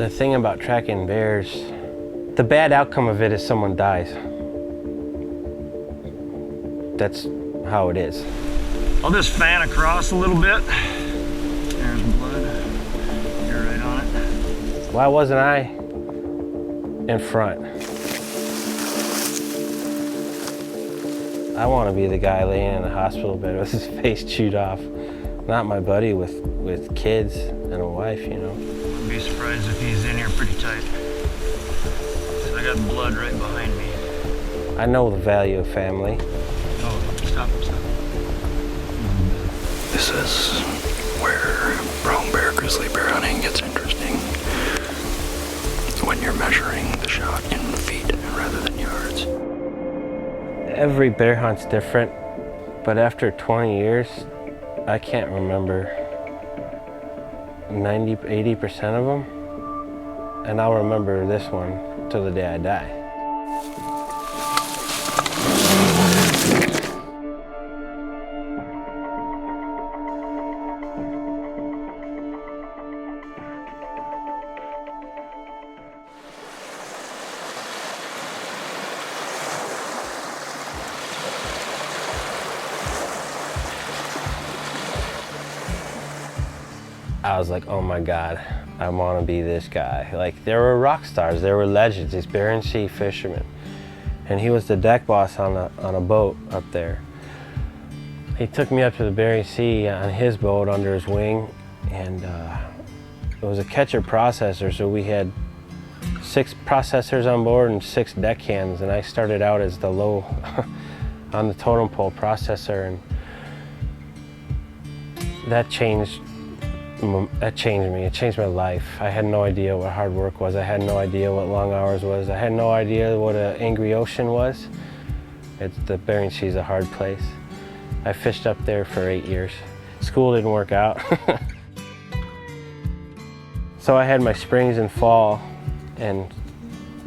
The thing about tracking bears, the bad outcome of it is someone dies. That's how it is. I'll just fan across a little bit. There's blood. You're right on it. Why wasn't I in front? I want to be the guy laying in a hospital bed with his face chewed off, not my buddy with kids and a wife, you know. I'd be surprised if he's in here pretty tight. I got blood right behind me. I know the value of family. Oh, stop. This is where brown bear, grizzly bear hunting gets interesting. When you're measuring the shot in feet rather than yards. Every bear hunt's different, but after 20 years, I can't remember 80% of them, and I'll remember this one till the day I die. I was like, oh my God, I want to be this guy. Like, there were rock stars, there were legends, these Bering Sea fishermen. And he was the deck boss on a boat up there. He took me up to the Bering Sea on his boat under his wing, and it was a catcher processor, so we had 6 processors on board and 6 deckhands, and I started out as the low on the totem pole processor, and that changed me. It changed my life. I had no idea what hard work was. I had no idea what long hours was. I had no idea what an angry ocean was. The Bering Sea is a hard place. I fished up there for 8 years. School didn't work out. So I had my springs and fall and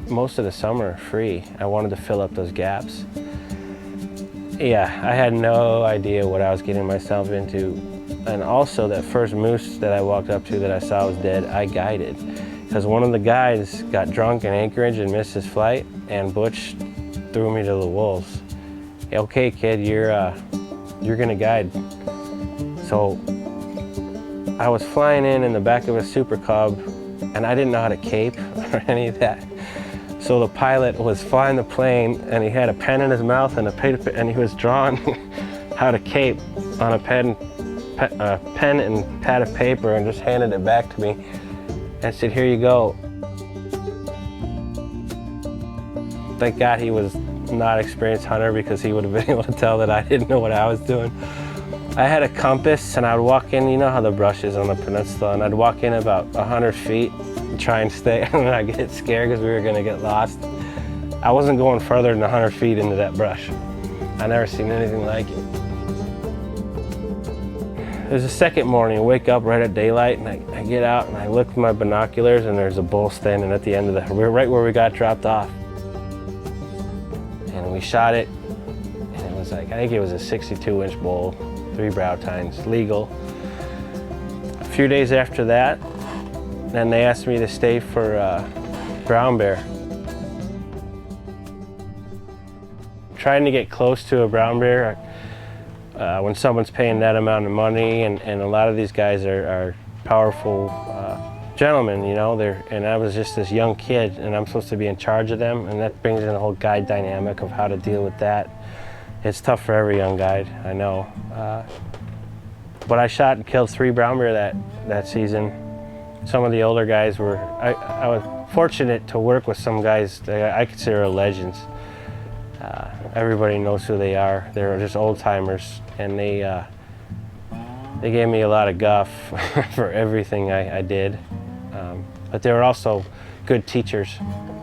most of the summer free. I wanted to fill up those gaps. Yeah, I had no idea what I was getting myself into. And also that first moose that I walked up to that I saw was dead, I guided. Because one of the guys got drunk in Anchorage and missed his flight, and Butch threw me to the wolves. Okay, kid, you're gonna guide. So I was flying in the back of a Super Cub, and I didn't know how to cape or any of that. So the pilot was flying the plane, and he had a pen in his mouth and a paper, and he was drawing how to cape on a pen and pad of paper, and just handed it back to me and said, here you go. Thank God he was not an experienced hunter, because he would have been able to tell that I didn't know what I was doing. I had a compass, and I'd walk in, you know how the brush is on the peninsula, and I'd walk in about 100 feet and try and stay, and I'd get scared because we were gonna get lost. I wasn't going further than 100 feet into that brush. I never seen anything like it. There's a second morning, I wake up right at daylight, and I get out and I look with my binoculars, and there's a bull standing at the end of we're right where we got dropped off. And we shot it, and it was like, I think it was a 62-inch bull, 3 brow tines, legal. A few days after that, then they asked me to stay for brown bear. Trying to get close to a brown bear, when someone's paying that amount of money, and a lot of these guys are powerful gentlemen, you know, and I was just this young kid, and I'm supposed to be in charge of them, and that brings in a whole guide dynamic of how to deal with that. It's tough for every young guide, I know. But I shot and killed 3 brown bear that season. Some of the older guys were, I was fortunate to work with some guys that I consider legends. Everybody knows who they are. They're just old timers, and they gave me a lot of guff for everything I did. But they were also good teachers,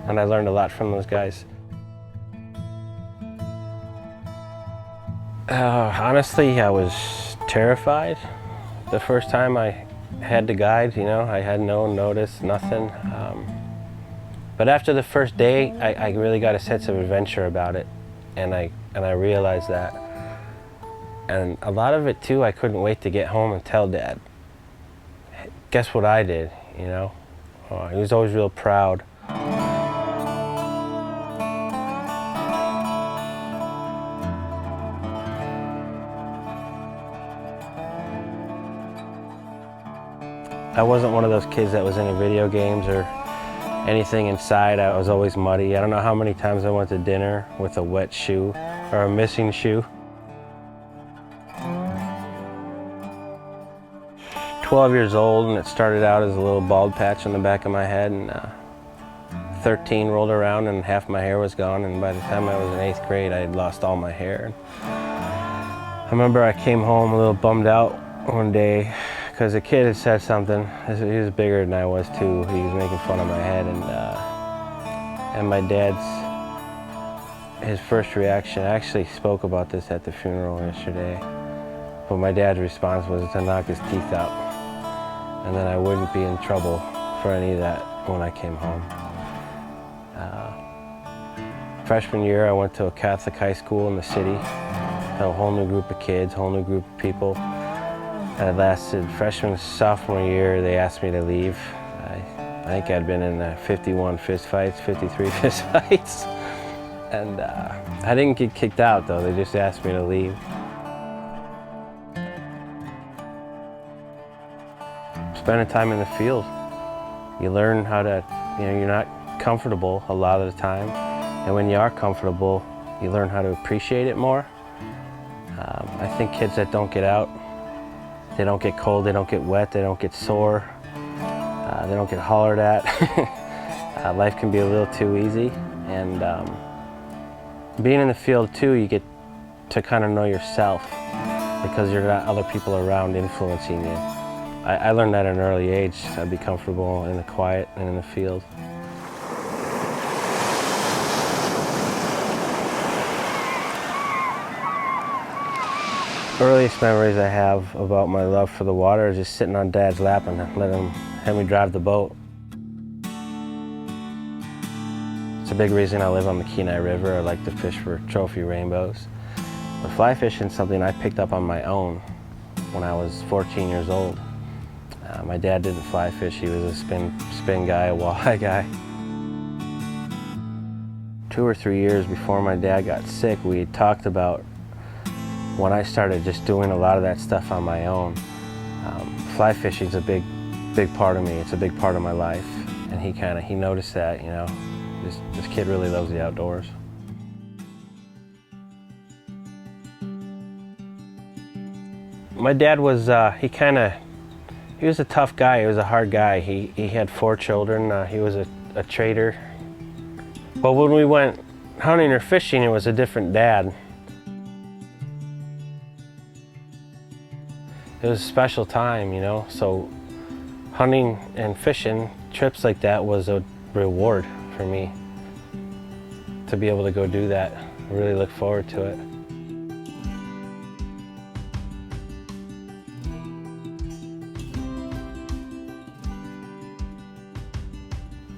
and I learned a lot from those guys. Honestly, I was terrified the first time I had to guide, you know. I had no notice, nothing. But after the first day, I really got a sense of adventure about it, and I realized that. And a lot of it too, I couldn't wait to get home and tell Dad. Guess what I did, you know? He was always real proud. I wasn't one of those kids that was into video games or anything inside. I was always muddy. I don't know how many times I went to dinner with a wet shoe or a missing shoe. 12 years old, and it started out as a little bald patch on the back of my head, and 13 rolled around and half my hair was gone, and by the time I was in 8th grade I had lost all my hair. I remember I came home a little bummed out one day because a kid had said something. He was bigger than I was too. He was making fun of my head, and my his first reaction, I actually spoke about this at the funeral yesterday, but my dad's response was to knock his teeth out, and then I wouldn't be in trouble for any of that when I came home. Freshman year, I went to a Catholic high school in the city. Had a whole new group of kids, whole new group of people. And it lasted freshman, sophomore year, they asked me to leave. I think I'd been in 51 fist fights, 53 fist fights. And I didn't get kicked out though, they just asked me to leave. Spending time in the field. You learn how to, you're not comfortable a lot of the time. And when you are comfortable, you learn how to appreciate it more. I think kids that don't get out, they don't get cold, they don't get wet, they don't get sore, they don't get hollered at. Life can be a little too easy. And being in the field too, you get to kind of know yourself because you're not other people around influencing you. I learned that at an early age. I'd be comfortable in the quiet and in the field. Earliest memories I have about my love for the water is just sitting on Dad's lap and letting him have me drive the boat. It's a big reason I live on the Kenai River. I like to fish for trophy rainbows. But fly fishing is something I picked up on my own when I was 14 years old. My dad didn't fly fish. He was a spin guy, a walleye guy. 2 or 3 years before my dad got sick, we had talked about when I started just doing a lot of that stuff on my own. Fly fishing is a big part of me. It's a big part of my life. And he noticed that, this kid really loves the outdoors. My dad was, he was a tough guy. He was a hard guy. He had 4 children. He was a trader. But when we went hunting or fishing, it was a different dad. It was a special time, so hunting and fishing, trips like that was a reward for me. To be able to go do that, I really look forward to it.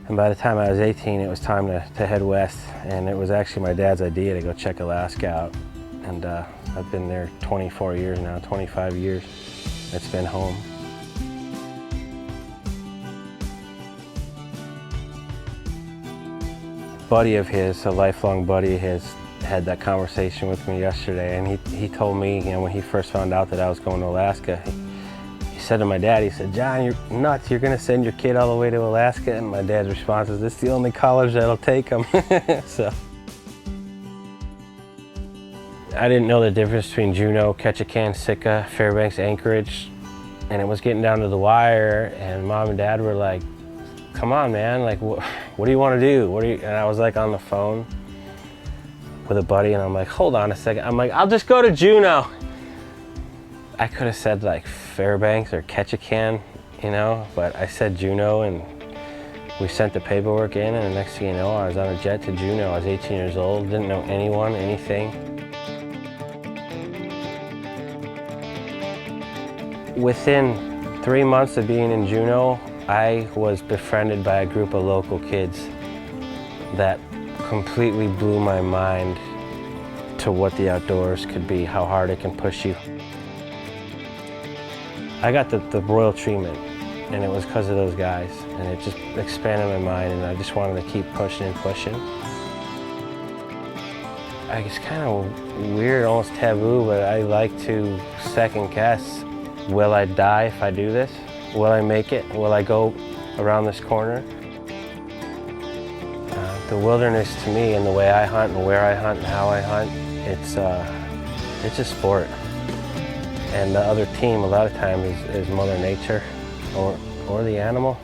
And by the time I was 18, it was time to head west, and it was actually my dad's idea to go check Alaska out. And I've been there 24 years now, 25 years. It's been home. A buddy of his, a lifelong buddy of his, had that conversation with me yesterday, and he told me, when he first found out that I was going to Alaska, he said to my dad, he said, "John, you're nuts, you're gonna send your kid all the way to Alaska?" And my dad's response is, "This is the only college that'll take him." So. I didn't know the difference between Juneau, Ketchikan, Sitka, Fairbanks, Anchorage, and it was getting down to the wire, and Mom and Dad were like, "Come on, man, like, what do you want to do? And I was like on the phone with a buddy, and I'm like, "Hold on a second." I'm like, "I'll just go to Juneau." I could have said like Fairbanks or Ketchikan, but I said Juneau, and we sent the paperwork in, and the next thing you know, I was on a jet to Juneau. I was 18 years old, didn't know anyone, anything. Within 3 months of being in Juneau, I was befriended by a group of local kids that completely blew my mind to what the outdoors could be, how hard it can push you. I got the royal treatment. and it was because of those guys. And it just expanded my mind, and I just wanted to keep pushing and pushing. It's kind of weird, almost taboo, but I like to second guess. Will I die if I do this? Will I make it? Will I go around this corner? The wilderness to me, and the way I hunt and where I hunt and how I hunt, it's a sport. And the other team a lot of times is Mother Nature or the animal.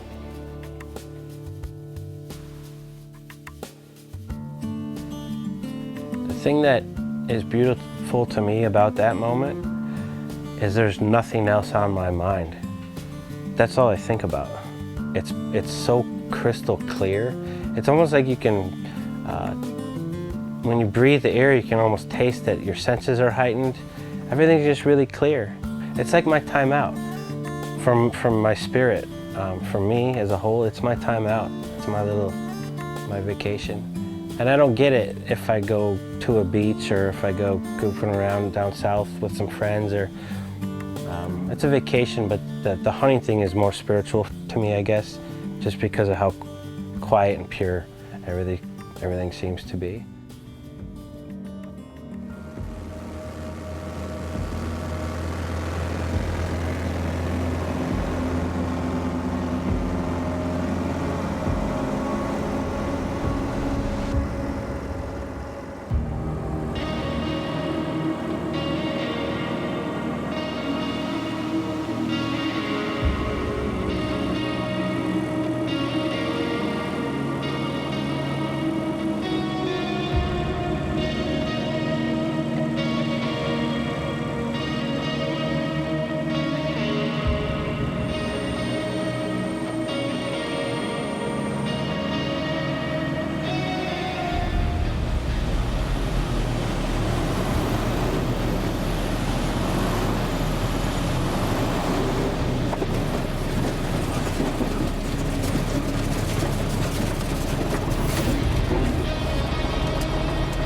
The thing that is beautiful to me about that moment is there's nothing else on my mind. That's all I think about. It's so crystal clear. It's almost like you can, when you breathe the air, you can almost taste it. Your senses are heightened. Everything's just really clear. It's like my time out from my spirit. For me as a whole, it's my time out. It's my vacation. And I don't get it if I go to a beach or if I go goofing around down south with some friends. Or it's a vacation, but the hunting thing is more spiritual to me, I guess, just because of how quiet and pure everything seems to be.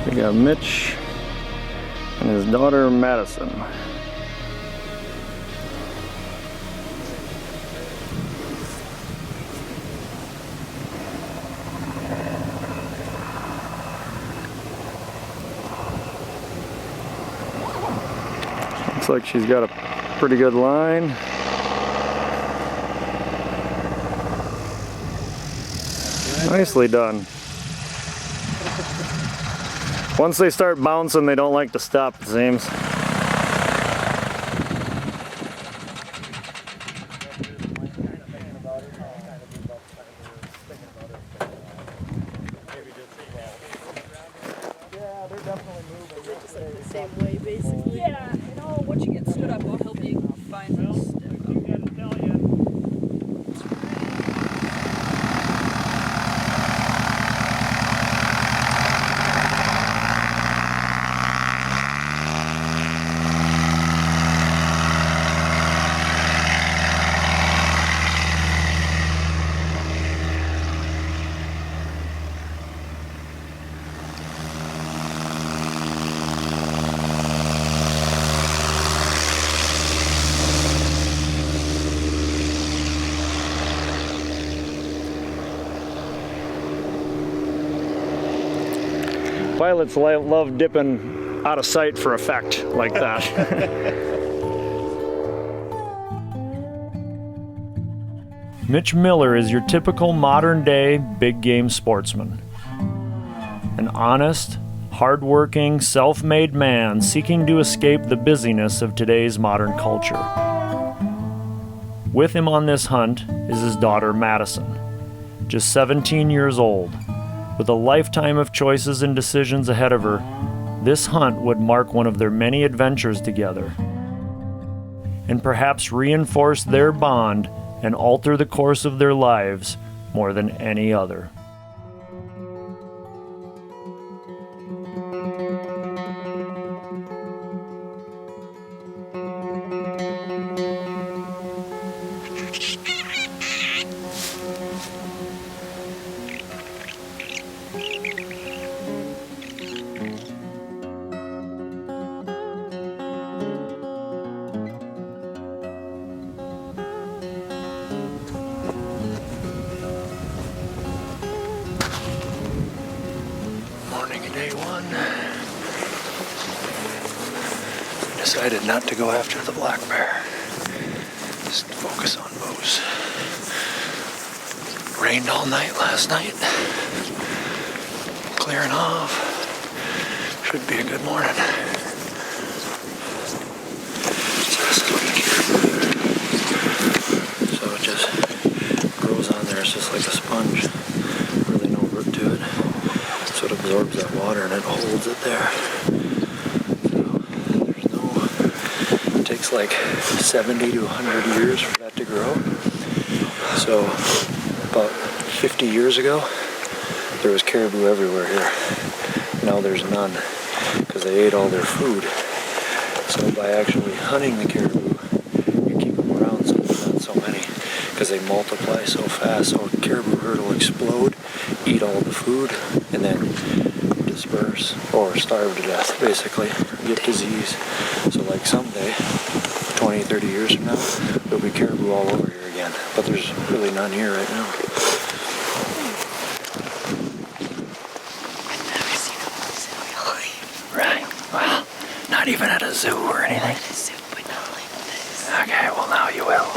We got Mitch and his daughter Madison. Looks like she's got a pretty good line. Nicely done. Once they start bouncing, they don't like to stop, it seems. Yeah, they're definitely moving. They just like the same way, basically. Yeah, and once you get stood up, I'll help you find them. Pilots love dipping out of sight for effect like that. Mitch Miller is your typical modern-day big game sportsman. An honest, hard-working, self-made man seeking to escape the busyness of today's modern culture. With him on this hunt is his daughter Madison, just 17 years old. With a lifetime of choices and decisions ahead of her, this hunt would mark one of their many adventures together, and perhaps reinforce their bond and alter the course of their lives more than any other. Day one. Decided not to go after the black bear. Just focus on moose. Rained all night last night. Clearing off. Should be a good morning. So it just grows on there. It's just like a sponge. Really no root to it. So it absorbs that water and it holds it there. It takes like 70 to 100 years for that to grow. So about 50 years ago, there was caribou everywhere here. Now there's none because they ate all their food. So by actually hunting the caribou, you keep them around so there's not so many because they multiply so fast. So a caribou herd will explode, eat all the food, and then disperse or starve to death, basically, get disease. So like someday, 20, 30 years from now, there'll be caribou all over here again, but there's really none here right now. I've never seen a moose in real life. Right, well, not even at a zoo or anything. At a zoo, but not like this. Okay, well now you will.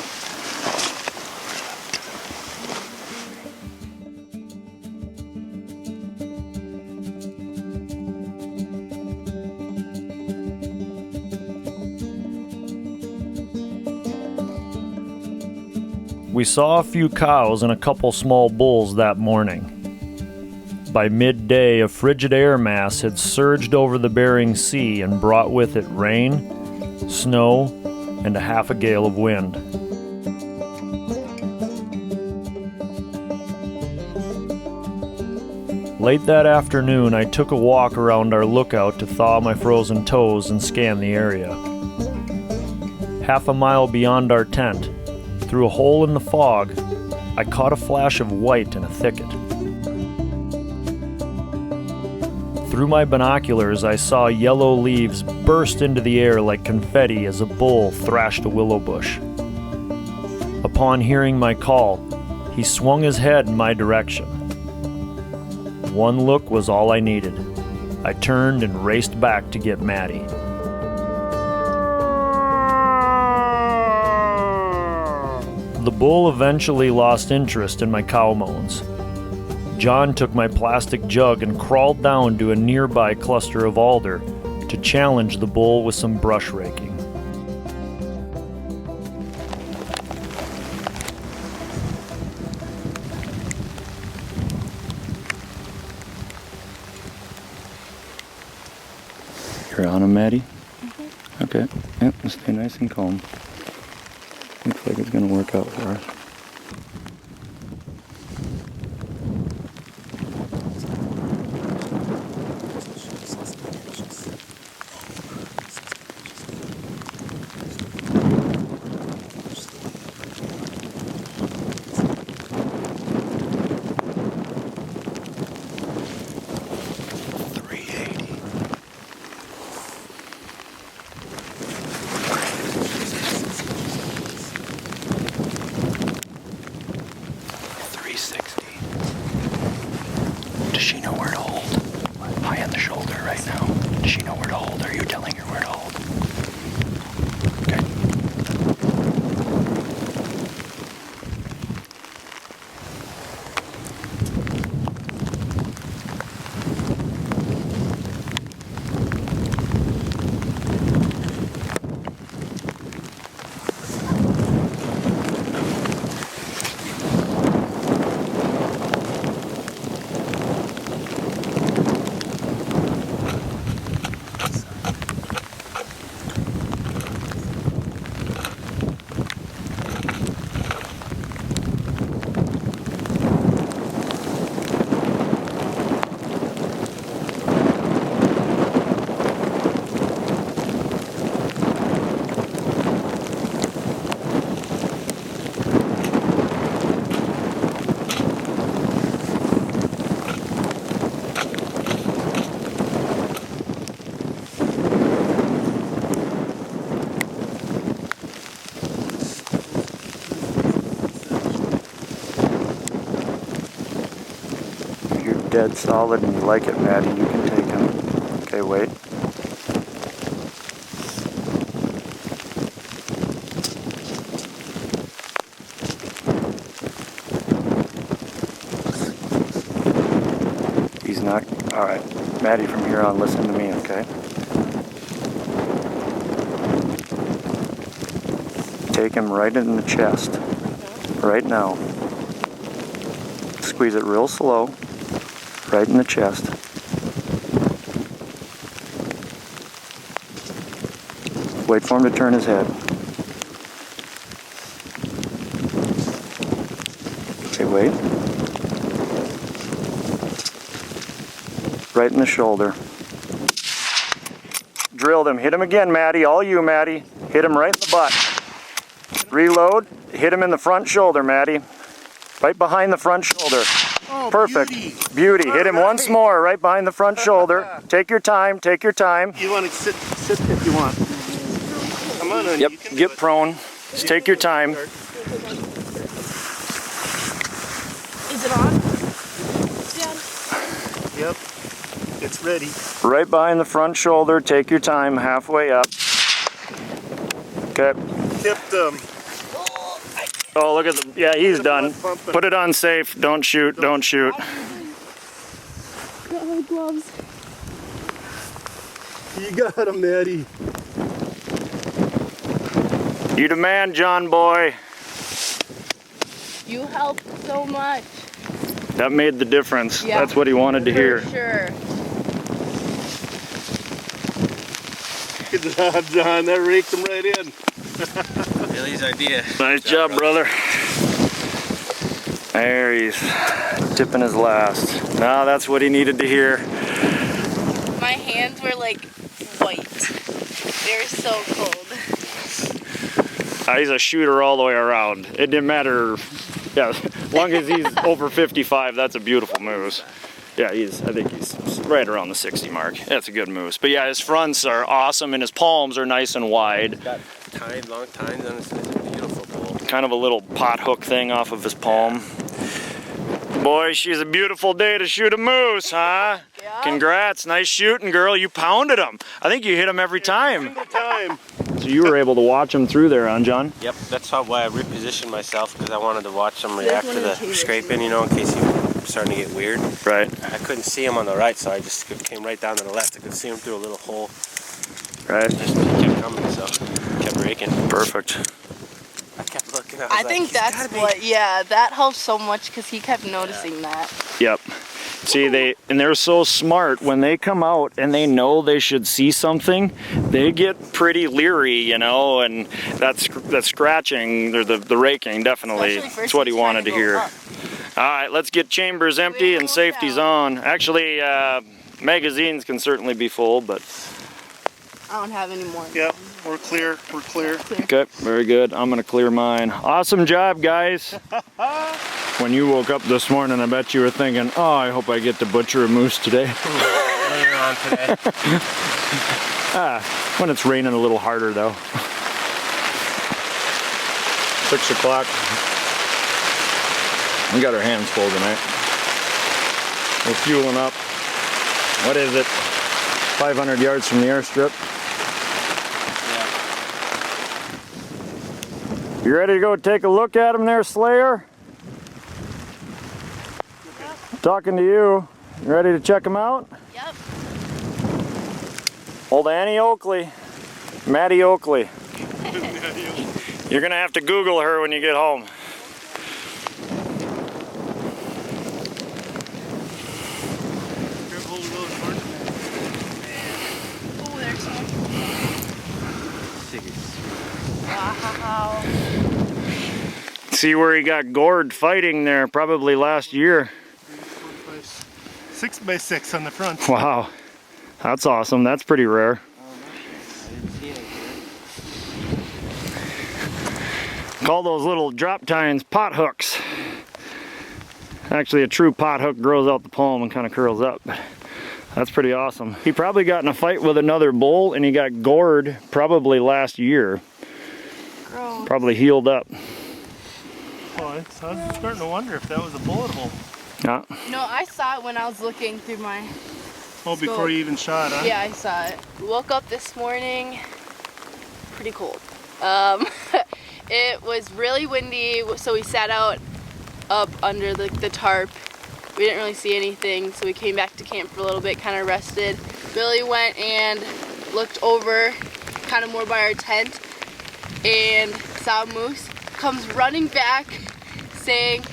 We saw a few cows and a couple small bulls that morning. By midday, a frigid air mass had surged over the Bering Sea and brought with it rain, snow, and a half a gale of wind. Late that afternoon, I took a walk around our lookout to thaw my frozen toes and scan the area. Half a mile beyond our tent, through a hole in the fog, I caught a flash of white in a thicket. Through my binoculars, I saw yellow leaves burst into the air like confetti as a bull thrashed a willow bush. Upon hearing my call, he swung his head in my direction. One look was all I needed. I turned and raced back to get Maddie. The bull eventually lost interest in my cow moans. John took my plastic jug and crawled down to a nearby cluster of alder to challenge the bull with some brush raking. You're on him, Maddie? Okay. Yep, stay nice and calm. Looks like it's going to work out for us. Does she know where to hold? High on the shoulder right now. Does she know where to hold? Are you telling her where to hold? Okay. Dead solid and you like it, Maddie, you can take it. Okay, wait. He's not. All right, Maddie, from here on, listen to me, okay? Take him right in the chest, right now. Squeeze it real slow, right in the chest. Wait for him to turn his head. Okay, wait. Right in the shoulder. Drilled him. Hit him again, Maddie. All you, Maddie. Hit him right in the butt. Reload. Hit him in the front shoulder, Maddie. Right behind the front shoulder. Oh, perfect. Beauty. Hit him once more, right behind the front shoulder. Take your time. Take your time. You want to sit if you want. Come on, honey. Yep. You can Get do it. prone. Just take your time. Is it on? Dad? Yep. It's ready. Right behind the front shoulder. Take your time. Halfway up. Okay. Tipped them. Oh, look at the. Yeah, he's done. Pumping. Put it on safe. Don't shoot. Don't shoot. Got my gloves. You got him, Maddie. You demand, John boy. You helped so much. That made the difference. Yeah. That's what he wanted to hear. For sure. Good job, John. That raked him right in. Billy's idea. Nice job, brother. There he's tipping his last. Now that's what he needed to hear. My hands were like white. They were so cold. He's a shooter all the way around. It didn't matter. Yeah, as long as he's over 55, that's a beautiful moose. Yeah, I think he's right around the 60 mark. That's a good moose. But yeah, his fronts are awesome and his palms are nice and wide. Got long tines on it. It's a beautiful bull. Kind of a little pot hook thing off of his palm. Boy, she's a beautiful day to shoot a moose, huh? Yeah. Congrats, nice shooting, girl. You pounded him. I think you hit him every time. Single time. So you were able to watch him through there, huh, John? Yep, that's why I repositioned myself, because I wanted to watch him react to one of the the T-Rex scraping, you know, in case he was starting to get weird. Right, I couldn't see him on the right, so I just came right down to the left. I could see him through a little hole. right. Just he kept coming, so kept raking. Perfect. I kept looking. I think that's what, yeah, that helps so much because he kept noticing that. Yep. See, they're so smart. When they come out and they know they should see something, they get pretty leery, you know, and that's scratching, or the raking, definitely. Especially That's what he first wanted to he's trying hear. go up. All right, let's get chambers empty and safety's on. Actually, magazines can certainly be full, but I don't have any more. Yep. We're clear. We're clear. okay, very good. I'm gonna clear mine. Awesome job, guys. When you woke up this morning, I bet you were thinking, oh, I hope I get to butcher a moose today. Later on today. When it's raining a little harder, though. 6 o'clock. We got our hands full tonight. We're fueling up. What is it? 500 yards from the airstrip. You ready to go take a look at him there, Slayer? Talking to you. You ready to check him out? Yep. Old Annie Oakley. Maddie Oakley. You're gonna have to Google her when you get home. Oh, there's one. Wow. See where he got gored fighting there, probably last year. 6 by 6 on the front. Wow, that's awesome. That's pretty rare. Call those little drop tines pot hooks. Actually, a true pot hook grows out the palm and kind of curls up. That's pretty awesome. He probably got in a fight with another bull and he got gored probably last year. Gross. Probably healed up. Oh, I was starting to wonder if that was a bullet hole. Yeah. No, I saw it when I was looking through my Oh, before you even shot, huh? Yeah, I saw it. Woke up this morning, pretty cold. It was really windy, so we sat out up under the tarp. We didn't really see anything, so we came back to camp for a little bit, kind of rested. Billy went and looked over, kind of more by our tent, and saw a moose. Comes running back, saying,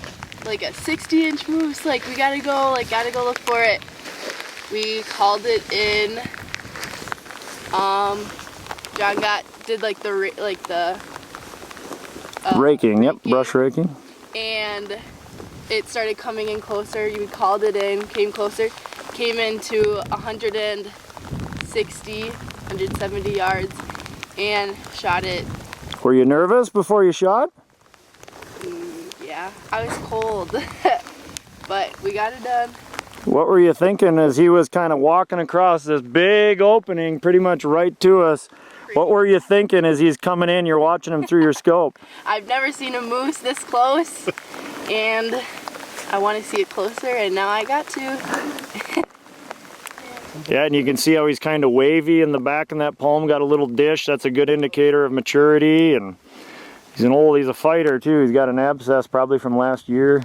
like a 60-inch moose, like we gotta go look for it. We called it in. John did like the Raking, yep, brush raking. And it started coming in closer. You called it in, came closer, came into 160, 170 yards, and shot it. Were you nervous before you shot? Yeah, I was cold, but we got it done. What were you thinking as he was kind of walking across this big opening pretty much right to us? What were you thinking as he's coming in? You're watching him through your scope. I've never seen a moose this close, and I want to see it closer, and now I got to. Yeah, and you can see how he's kind of wavy in the back in that palm, got a little dish. That's a good indicator of maturity, and he's a fighter too. He's got an abscess probably from last year.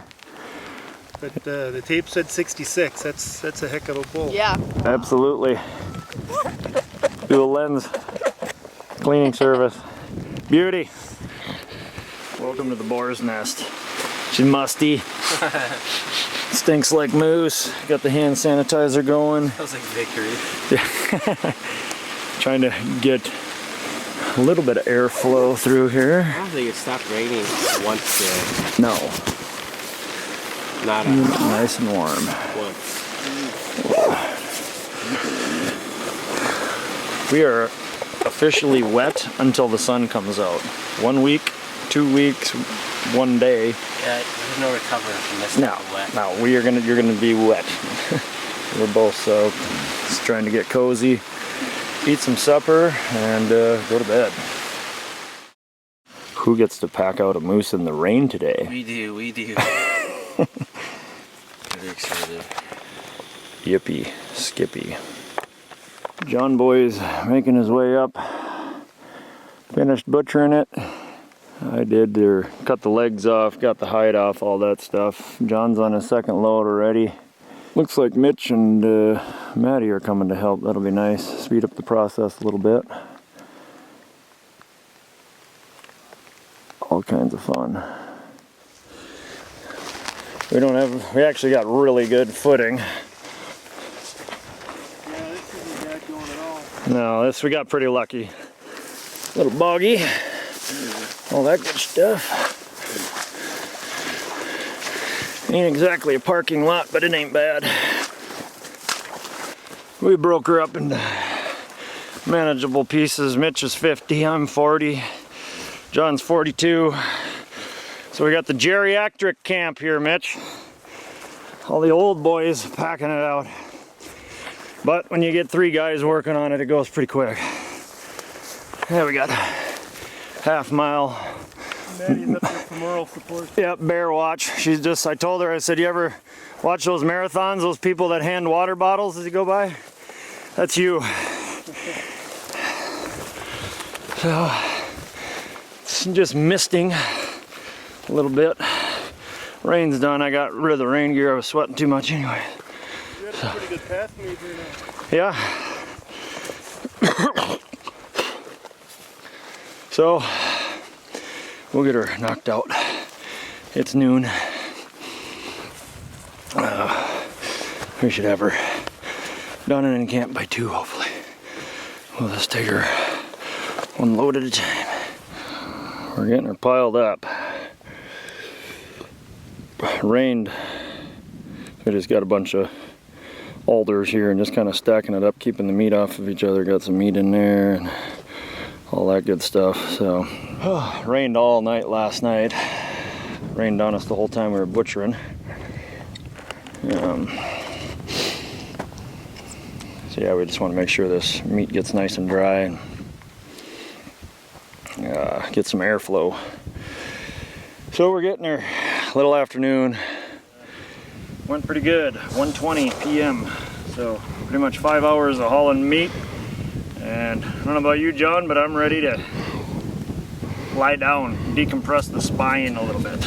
But the tape said 66. That's a heck of a bull. Yeah. Absolutely. Do a lens cleaning service. Beauty. Welcome to the boar's nest. She's musty. Stinks like moose. Got the hand sanitizer going. That was like victory. Trying to get a little bit of airflow through here. I don't think it stopped raining once there. No. Not Nice and warm. We are officially wet until the sun comes out. 1 week, 2 weeks, 1 day. Yeah, there's no recovery from this No, type of wet. no, you're gonna be wet. We're both soaked. Just trying to get cozy, eat some supper, and go to bed. Who gets to pack out a moose in the rain today? We do. Very excited. Yippee, skippy. John Boy's making his way up. Finished butchering it. I did cut the legs off, got the hide off, all that stuff. John's on his second load already. Looks like Mitch and Maddie are coming to help. That'll be nice. Speed up the process a little bit. All kinds of fun. We actually got really good footing. No, we got pretty lucky. A little boggy. All that good stuff. Ain't exactly a parking lot, but it ain't bad. We broke her up into manageable pieces. Mitch is 50, I'm 40. John's 42. So we got the geriatric camp here, Mitch. All the old boys packing it out. But when you get 3 guys working on it, it goes pretty quick. Yeah, we got half mile. Maddie's up there for moral support. Yep, bear watch. I told her, I said, you ever watch those marathons, those people that hand water bottles as you go by? That's you. So, it's just misting a little bit. Rain's done. I got rid of the rain gear. I was sweating too much anyway. You had a pretty good path made here now. Yeah. So, we'll get her knocked out. It's noon. We should have her done and in camp by 2, hopefully. We'll just take her 1 load at a time. We're getting her piled up. Rained. We just got a bunch of alders here and just kind of stacking it up, keeping the meat off of each other. Got some meat in there and all that good stuff. So, rained all night last night. Rained on us the whole time we were butchering. So yeah, we just want to make sure this meat gets nice and dry and get some airflow. So we're getting there. Little afternoon. Went pretty good. 1:20 p.m. So pretty much 5 hours of hauling meat. And I don't know about you, John, but I'm ready to lie down, decompress the spine a little bit.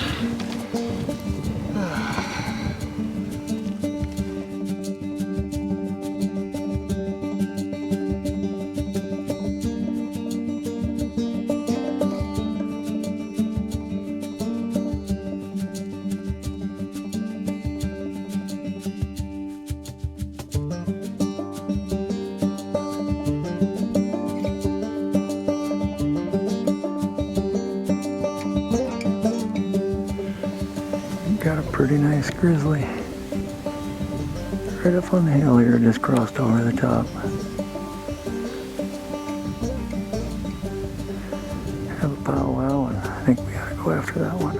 Got a pretty nice grizzly. Right up on the hill here, just crossed over the top. Have a powwow, and I think we gotta go after that one.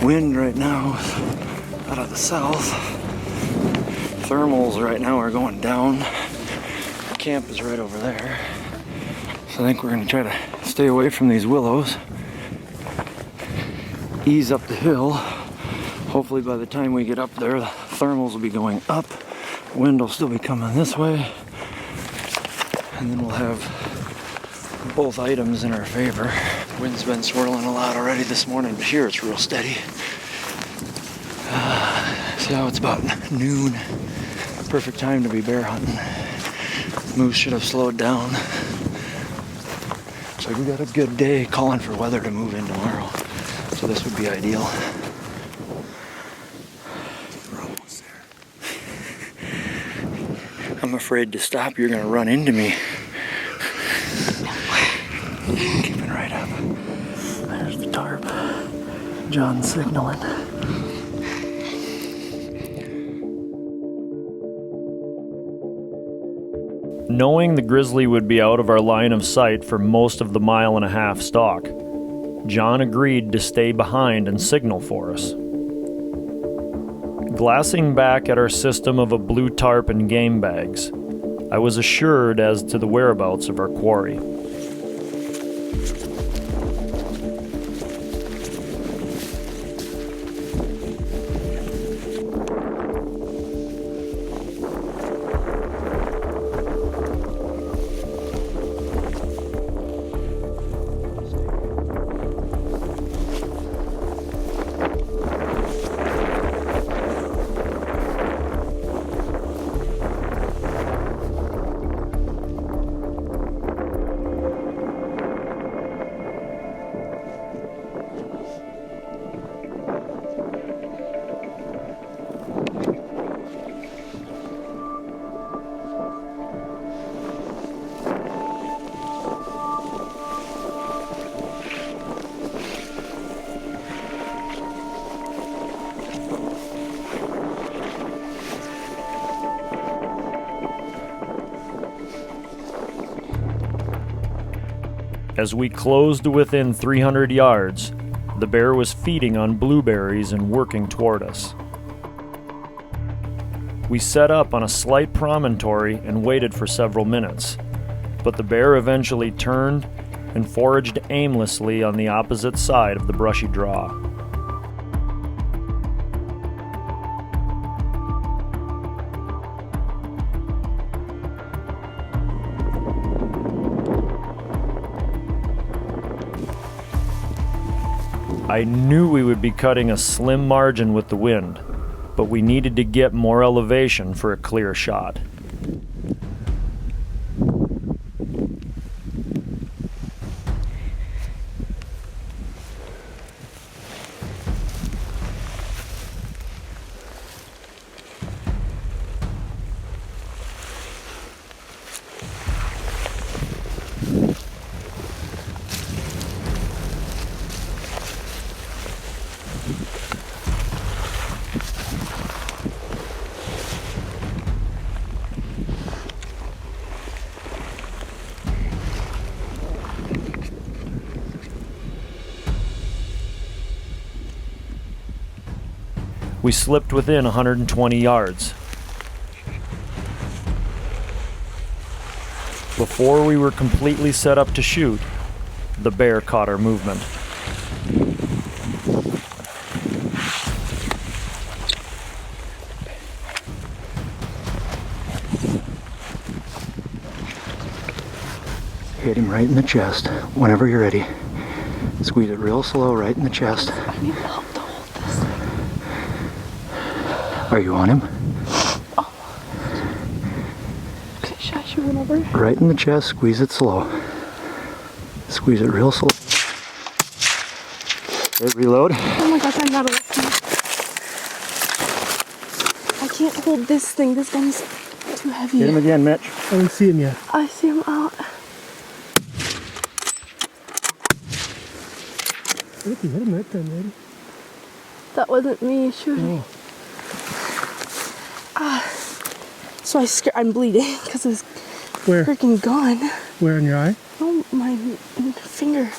Wind right now is out of the south. Thermals right now are going down. Camp is right over there. So I think we're gonna try to stay away from these willows. Ease up the hill. Hopefully by the time we get up there, the thermals will be going up. Wind will still be coming this way. And then we'll have both items in our favor. Wind's been swirling a lot already this morning, but here it's real steady. So it's about noon. Perfect time to be bear hunting. Moose should have slowed down. So we got a good day calling for weather to move in tomorrow. So this would be ideal. We're almost there. I'm afraid to stop. You're gonna run into me. Keeping right up. There's the tarp. John's signaling. Knowing the grizzly would be out of our line of sight for most of the 1.5-mile stalk, John agreed to stay behind and signal for us. Glassing back at our system of a blue tarp and game bags, I was assured as to the whereabouts of our quarry. As we closed to within 300 yards, the bear was feeding on blueberries and working toward us. We set up on a slight promontory and waited for several minutes, but the bear eventually turned and foraged aimlessly on the opposite side of the brushy draw. I knew we would be cutting a slim margin with the wind, but we needed to get more elevation for a clear shot. We slipped within 120 yards. Before we were completely set up to shoot, the bear caught our movement. Hit him right in the chest whenever you're ready. Squeeze it real slow right in the chest. I need help to hold this thing. Are you on him? Okay, shush, you whenever. Right in the chest, squeeze it slow. Squeeze it real slow. Okay, reload. Oh my gosh, I'm not a lefty. I can't hold this thing. This gun's too heavy. Hit him again, Mitch. I don't see him yet. I see him out. Look, you hit him right then, lady. That wasn't me shooting. So I'm bleeding because of this Where? freaking gun. Where in your eye? Oh, my finger.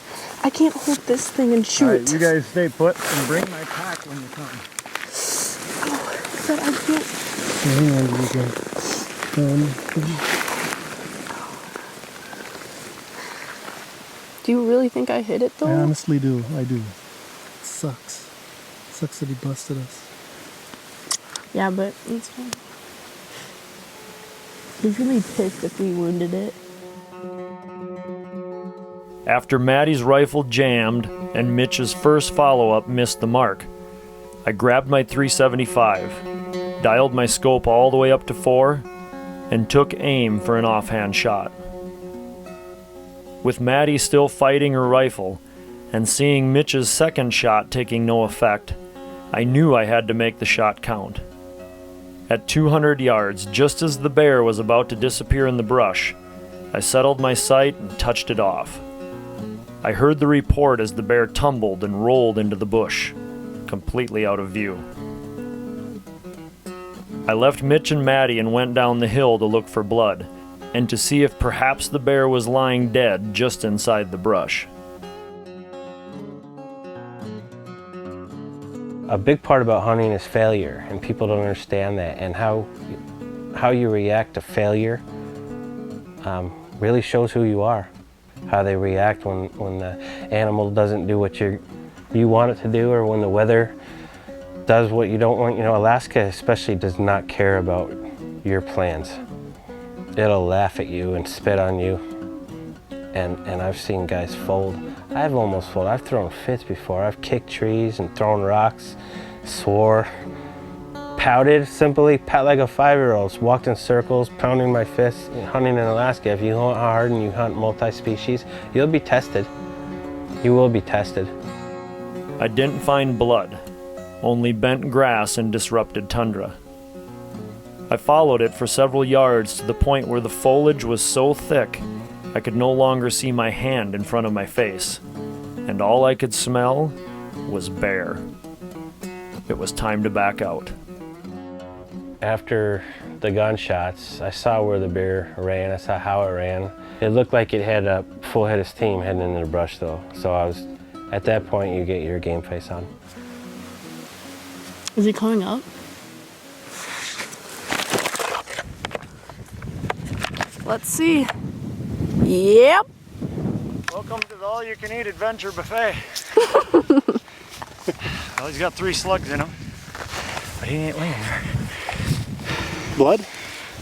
I can't hold this thing and shoot. Alright, you guys stay put and bring my pack when you come. But I can't. Hang on, you go. Do you really think I hit it though? I honestly do. I do. It sucks. Sucks that he busted us. Yeah, but it's fine. He's really pissed if we wounded it. After Maddie's rifle jammed and Mitch's first follow-up missed the mark, I grabbed my .375, dialed my scope all the way up to 4, and took aim for an offhand shot. With Maddie still fighting her rifle, and seeing Mitch's second shot taking no effect, I knew I had to make the shot count. At 200 yards, just as the bear was about to disappear in the brush, I settled my sight and touched it off. I heard the report as the bear tumbled and rolled into the bush, completely out of view. I left Mitch and Maddie and went down the hill to look for blood, and to see if perhaps the bear was lying dead just inside the brush. A big part about hunting is failure, and people don't understand that, and how you react to failure really shows who you are. How they react when the animal doesn't do what you want it to do, or when the weather does what you don't want. You know, Alaska especially does not care about your plans. It'll laugh at you and spit on you, and I've seen guys fold. I've almost folded. I've thrown fits before. I've kicked trees and thrown rocks, swore, pouted, simply like a 5-year-old, walked in circles, pounding my fists. Hunting in Alaska, if you hunt hard and you hunt multi-species, you'll be tested. You will be tested. I didn't find blood, only bent grass and disrupted tundra. I followed it for several yards to the point where the foliage was so thick I could no longer see my hand in front of my face, and all I could smell was bear. It was time to back out. After the gunshots, I saw where the bear ran. I saw how it ran. It looked like it had a full head of steam heading into the brush though. So at that point you get your game face on. Is he coming up? Let's see. Yep. Welcome to the all-you-can-eat adventure buffet. Well, he's got 3 slugs in him, but he ain't laying there. Blood?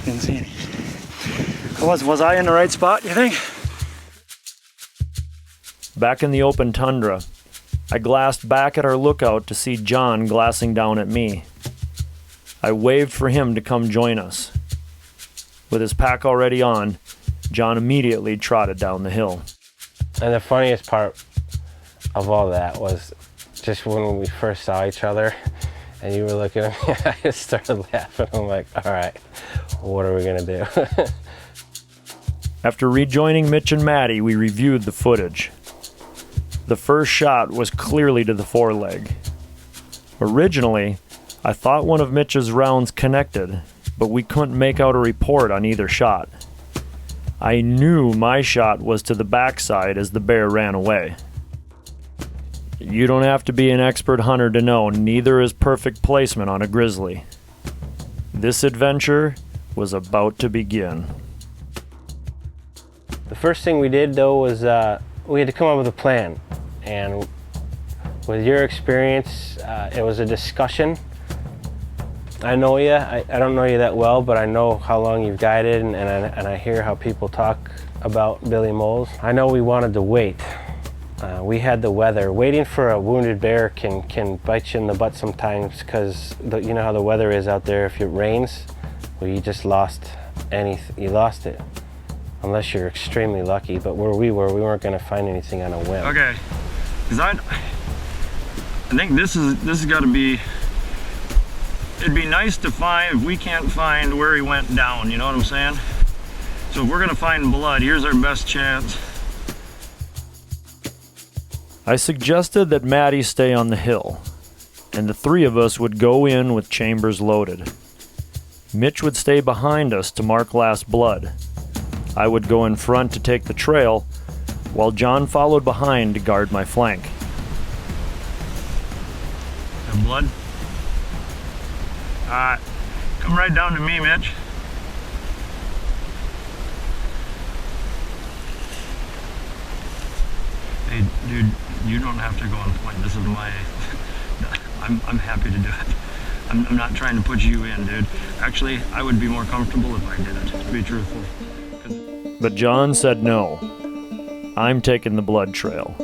Didn't see any. Was I in the right spot, you think? Back in the open tundra, I glanced back at our lookout to see John glassing down at me. I waved for him to come join us. With his pack already on, John immediately trotted down the hill. And the funniest part of all that was just when we first saw each other and you were looking at me, I just started laughing. I'm like, all right, what are we gonna do? After rejoining Mitch and Maddie, we reviewed the footage. The first shot was clearly to the foreleg. Originally, I thought one of Mitch's rounds connected, but we couldn't make out a report on either shot. I knew my shot was to the backside as the bear ran away. You don't have to be an expert hunter to know neither is perfect placement on a grizzly. This adventure was about to begin. The first thing we did though was we had to come up with a plan, and with your experience, it was a discussion. I know you. I don't know you that well, but I know how long you've guided, and I hear how people talk about Billy Moles. I know we wanted to wait. We had the weather. Waiting for a wounded bear can bite you in the butt sometimes because you know how the weather is out there. If it rains, well, you just lost you lost it. Unless you're extremely lucky, but where we weren't going to find anything on a whim. Okay, because I think this has got to be. It'd be nice to find if we can't find where he went down. You know what I'm saying? So if we're gonna find blood, here's our best chance. I suggested that Maddie stay on the hill, and the three of us would go in with chambers loaded. Mitch would stay behind us to mark last blood. I would go in front to take the trail, while John followed behind to guard my flank. Got blood? Alright, come right down to me, Mitch. Hey, dude, you don't have to go on point. This is my... I'm happy to do it. I'm not trying to put you in, dude. Actually, I would be more comfortable if I did it, to be truthful. But John said no. I'm taking the blood trail.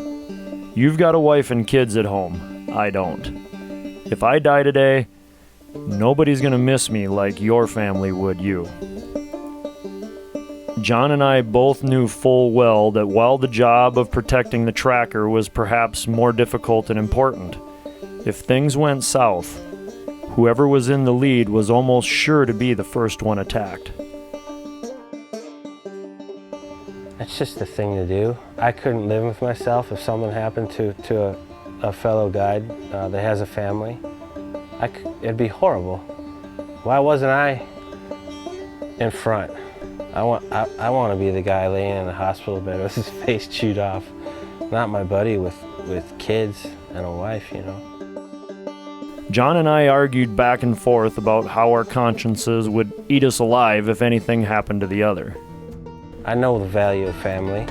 You've got a wife and kids at home. I don't. If I die today, nobody's gonna miss me like your family would you. John and I both knew full well that while the job of protecting the tracker was perhaps more difficult and important, if things went south, whoever was in the lead was almost sure to be the first one attacked. It's just the thing to do. I couldn't live with myself if something happened to a fellow guide that has a family. It'd be horrible. Why wasn't I in front? I want to be the guy laying in the hospital bed with his face chewed off, not my buddy with kids and a wife, you know. John and I argued back and forth about how our consciences would eat us alive if anything happened to the other. I know the value of family.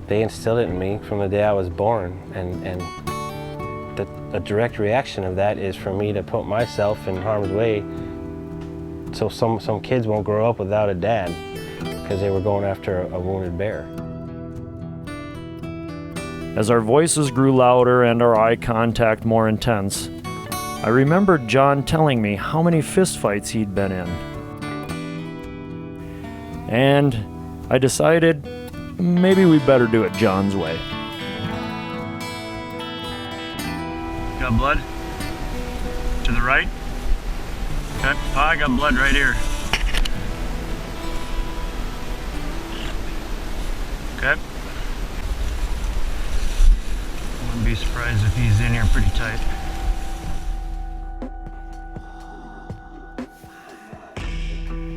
They instilled it in me from the day I was born, and a direct reaction of that is for me to put myself in harm's way so some kids won't grow up without a dad because they were going after a wounded bear. As our voices grew louder and our eye contact more intense, I remembered John telling me how many fistfights he'd been in. And I decided maybe we better do it John's way. Got blood? To the right? Okay. Oh, I got blood right here. Okay. I wouldn't be surprised if he's in here pretty tight.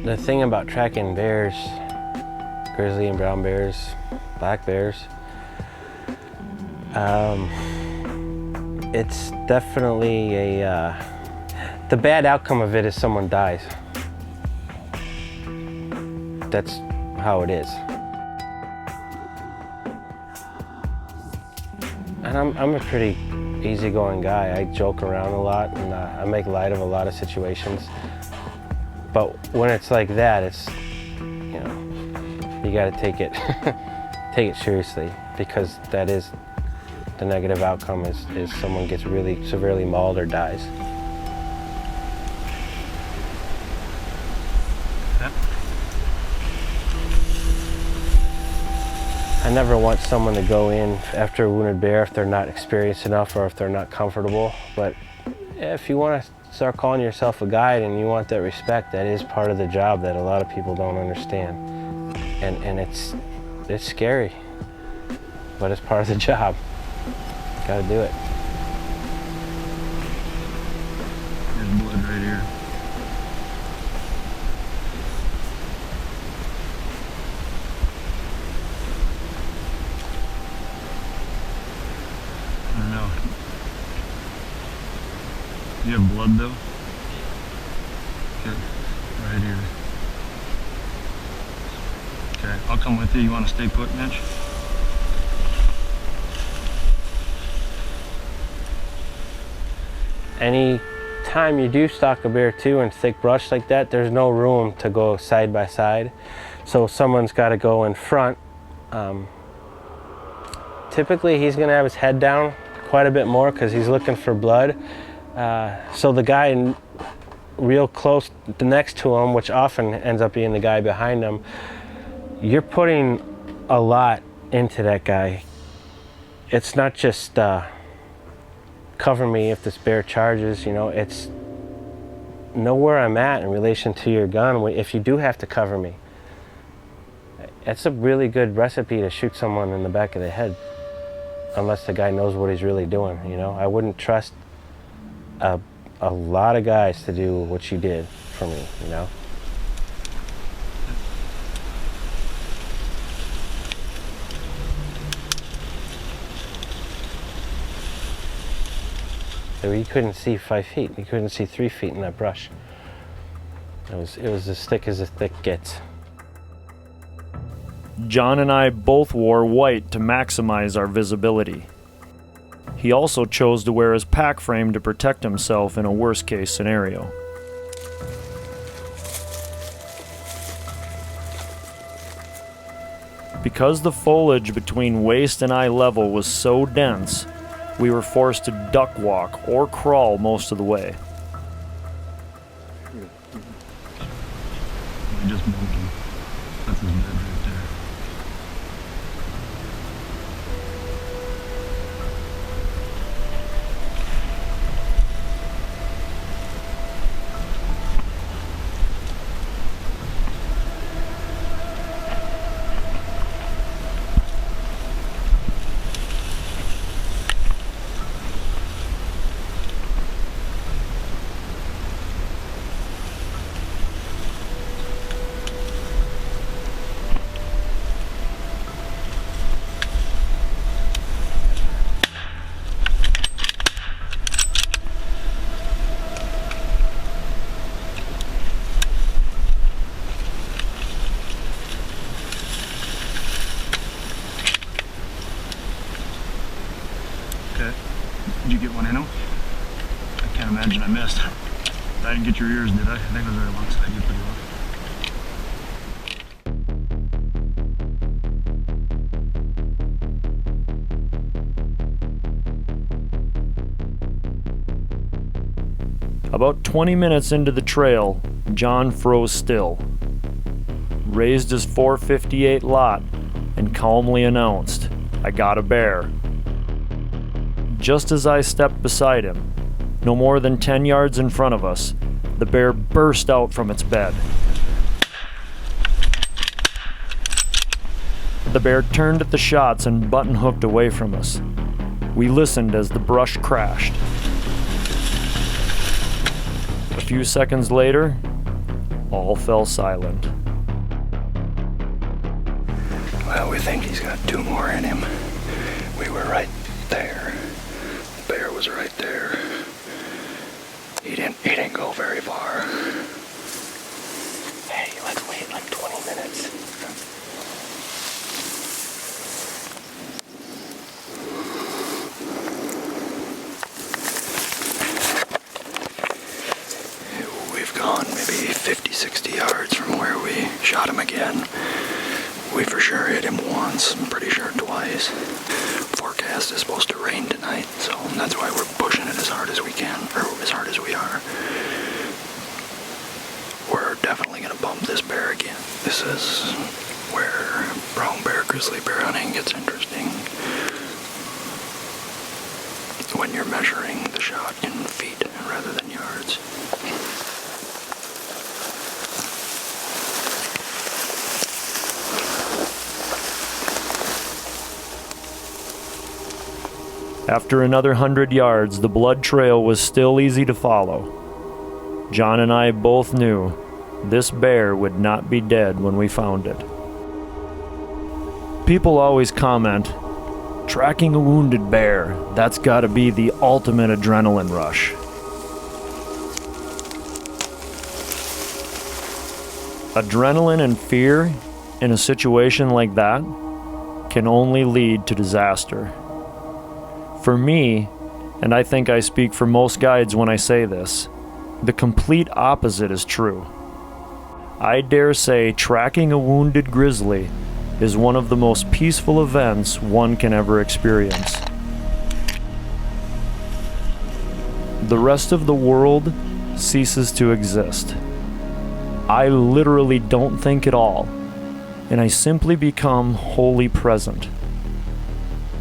The thing about tracking bears, grizzly and brown bears, black bears, it's definitely the bad outcome of it is someone dies. That's how it is. And I'm a pretty easygoing guy. I joke around a lot and I make light of a lot of situations. But when it's like that, it's, you know, you gotta take it seriously, because that is the negative outcome is someone gets really severely mauled or dies. Yep. I never want someone to go in after a wounded bear if they're not experienced enough or if they're not comfortable. But if you want to start calling yourself a guide and you want that respect, that is part of the job that a lot of people don't understand. And it's scary, but it's part of the job. Gotta do it. There's blood right here. I don't know. You have blood though? Okay, right here. Okay, I'll come with you. You want to stay put, Mitch? Any time you do stalk a bear too in thick brush like that, there's no room to go side by side. So someone's got to go in front. Typically he's going to have his head down quite a bit more because he's looking for blood. So the guy real close next to him, which often ends up being the guy behind him, you're putting a lot into that guy. It's not just cover me if this bear charges, you know, it's know where I'm at in relation to your gun if you do have to cover me. It's a really good recipe to shoot someone in the back of the head, unless the guy knows what he's really doing, you know. I wouldn't trust a lot of guys to do what you did for me, you know. You couldn't see 5 feet. You couldn't see 3 feet in that brush. It was as thick as a thick gets. John and I both wore white to maximize our visibility. He also chose to wear his pack frame to protect himself in a worst-case scenario. Because the foliage between waist and eye level was so dense, we were forced to duck walk or crawl most of the way. I just moved him. That's his bed right there. Okay. Did you get one in him? I can't imagine I missed. I didn't get your ears, did I? I think it was right alongside you pretty well. About 20 minutes into the trail, John froze still, raised his .458 lot, and calmly announced, "I got a bear." Just as I stepped beside him, no more than 10 yards in front of us, the bear burst out from its bed. The bear turned at the shots and button hooked away from us. We listened as the brush crashed. A few seconds later, all fell silent. Well, we think he's got 2 more in him. We were right there. The bear was right there. He didn't go very far. Hey, let's wait like 20 minutes. We've gone maybe 50, 60 yards from where we shot him again. We for sure hit him once, I'm pretty sure twice. Forecast is supposed to rain tonight, so that's why we're pushing it as hard as we can, or as hard as we are. We're definitely going to bump this bear again. This is where brown bear, grizzly bear hunting gets interesting. When you're measuring the shot in feet rather than yards. After another 100 yards, the blood trail was still easy to follow. John and I both knew this bear would not be dead when we found it. People always comment, "Tracking a wounded bear, that's gotta be the ultimate adrenaline rush." Adrenaline and fear in a situation like that can only lead to disaster. For me, and I think I speak for most guides when I say this, the complete opposite is true. I dare say tracking a wounded grizzly is one of the most peaceful events one can ever experience. The rest of the world ceases to exist. I literally don't think at all, and I simply become wholly present.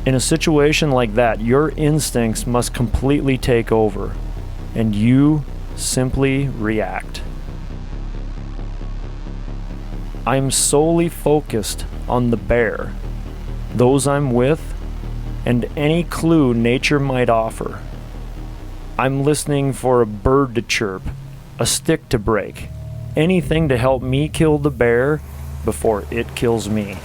In a situation like that, your instincts must completely take over, and you simply react. I'm solely focused on the bear, those I'm with, and any clue nature might offer. I'm listening for a bird to chirp, a stick to break, anything to help me kill the bear before it kills me.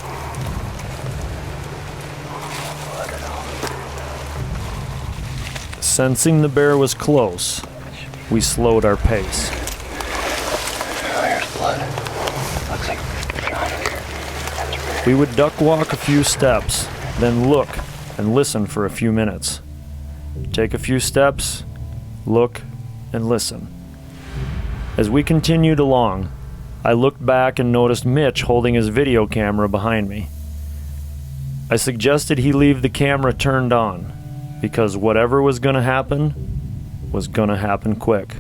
Sensing the bear was close, we slowed our pace. There's blood. Looks like We would duck walk a few steps, then look and listen for a few minutes. Take a few steps, look, and listen. As we continued along, I looked back and noticed Mitch holding his video camera behind me. I suggested he leave the camera turned on, because whatever was gonna happen quick.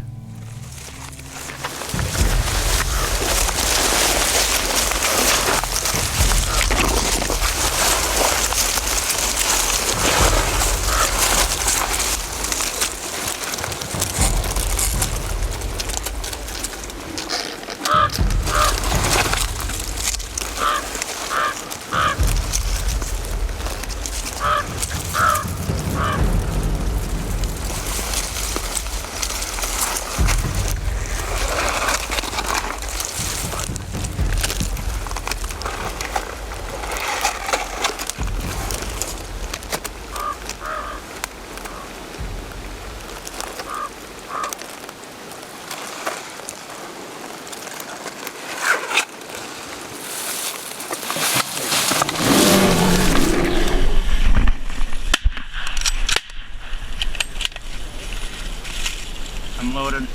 I'm loaded.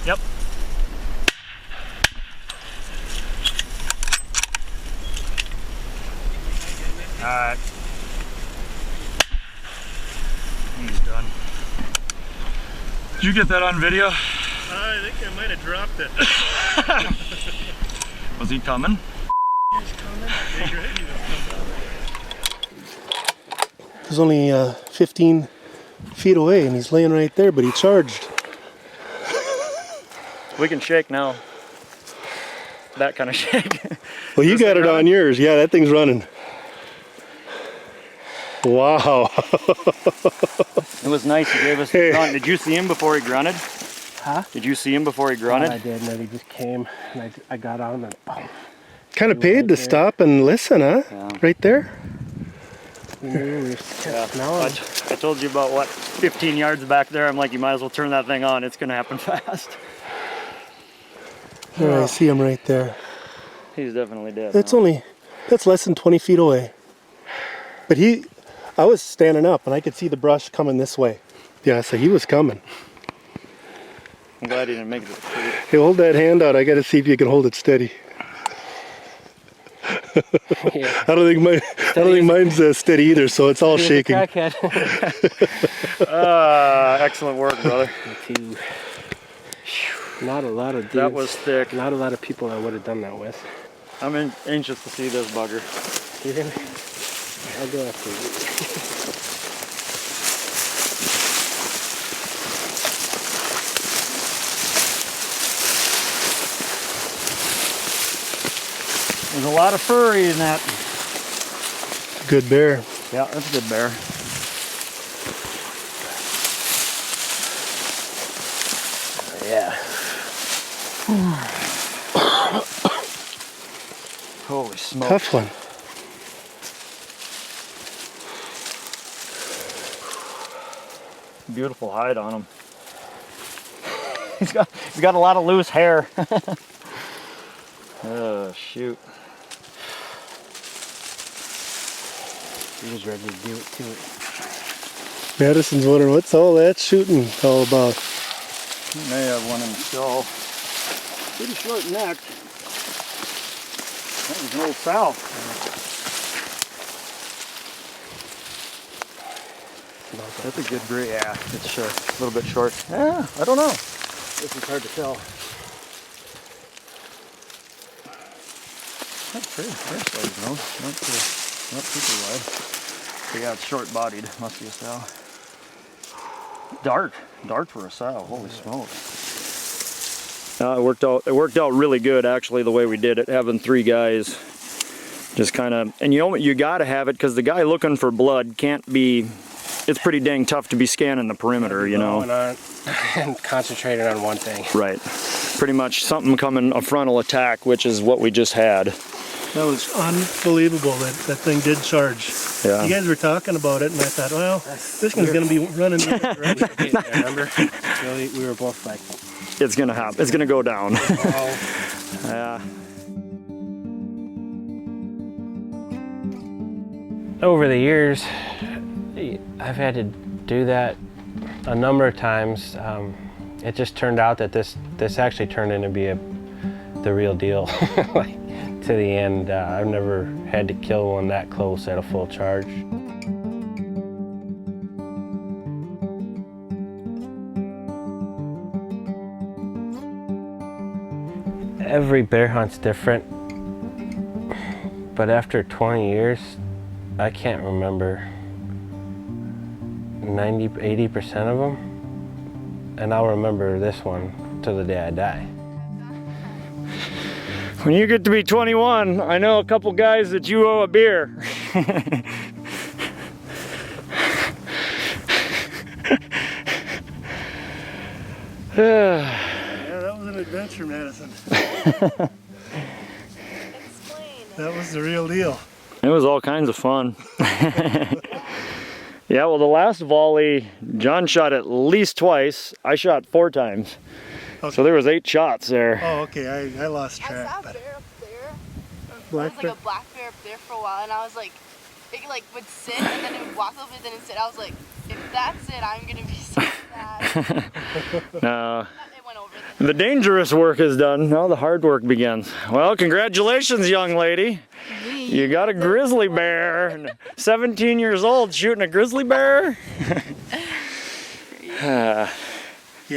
Yep. Alright. He's done. Did you get that on video? I think I might have dropped it. Was he coming? He's coming. Big red, he was coming. He's only 15 feet away and he's laying right there, but he charged. We can shake now. That kind of shake. Well, you got it on yours. Yeah, that thing's running. Wow. It was nice he gave us the grunt. Did you see him before he grunted? Huh? Did you see him before he grunted? I did, and then he just came, and I got on, and boom. Kind of paid to stop and listen, huh? Yeah. Right there. We knew we were smelling. I told you about, what, 15 yards back there. I'm like, you might as well turn that thing on. It's going to happen fast. There, I see him right there. He's definitely dead. That's now. that's less than 20 feet away. But I was standing up and I could see the brush coming this way. Yeah, so he was coming. I'm glad he didn't make it to the creek. Hey, hold that hand out. I got to see if you can hold it steady. Yeah. I don't think mine's steady either, so it's all shaking. Excellent work, brother. Not a lot of dudes. That was thick. Not a lot of people I would have done that with. I'm anxious to see this bugger. You hear me? I'll go after you. There's a lot of furry in that. Good bear. Yeah, that's a good bear. Yeah. Holy smoke. Tough one. Beautiful hide on him. He's got a lot of loose hair. Oh shoot. He was ready to do it to it. Madison's wondering what's all that shooting all about. He may have one in the skull. Pretty short neck. That was an old sow. That's a good gray. Yeah, it's a little bit short. Yeah, I don't know. This is hard to tell. Not fair size, no. Not super wide. But yeah, it's short-bodied. Must be a sow. Dark for a sow. Holy smokes! It worked out really good, actually, the way we did it. Having 3 guys, just kind of, and you know what, you got to have it because the guy looking for blood can't be. It's pretty dang tough to be scanning the perimeter, you know. And concentrating on one thing. Right. Pretty much something coming, a frontal attack, which is what we just had. That was unbelievable that thing did charge. Yeah. You guys were talking about it, and I thought, well, this one's going to be running the other direction. Remember? We were both like, it's going to happen. It's going to go down. Yeah. over the years, I've had to do that a number of times. It just turned out that this actually turned into be the real deal. Like, to the end, I've never had to kill one that close at a full charge. Every bear hunt's different, but after 20 years, I can't remember 80% of them, and I'll remember this one till the day I die. When you get to be 21, I know a couple guys that you owe a beer. Yeah, that was an adventure, Madison. Explain. That was the real deal. It was all kinds of fun. Yeah, well, the last volley, John shot at least twice. I shot 4 times. Okay. So there was 8 shots there. Oh, okay, I lost I track. saw a But bear up there. black There was like a black bear up there for a while, and I was like, it like would sit and then it would walk over, then it would sit. I was like, if that's it, I'm gonna be so sad. No. It went over then. The dangerous work is done. Now the hard work begins. Well, congratulations, young lady. You got a grizzly bear. 17 years old shooting a grizzly bear. Yeah,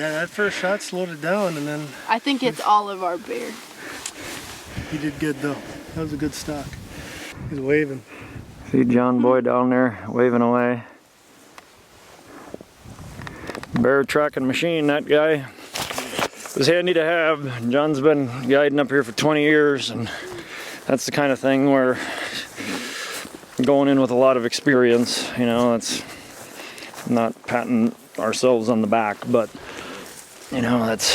that first shot slowed it down, and then I think it's all of our bear. he did good though. That was a good stock. He's waving. See John Boy down there waving away. Bear tracking machine, that guy. It was handy to have. John's been guiding up here for 20 years, and that's the kind of thing where going in with a lot of experience, you know, it's not patting ourselves on the back, but you know, that's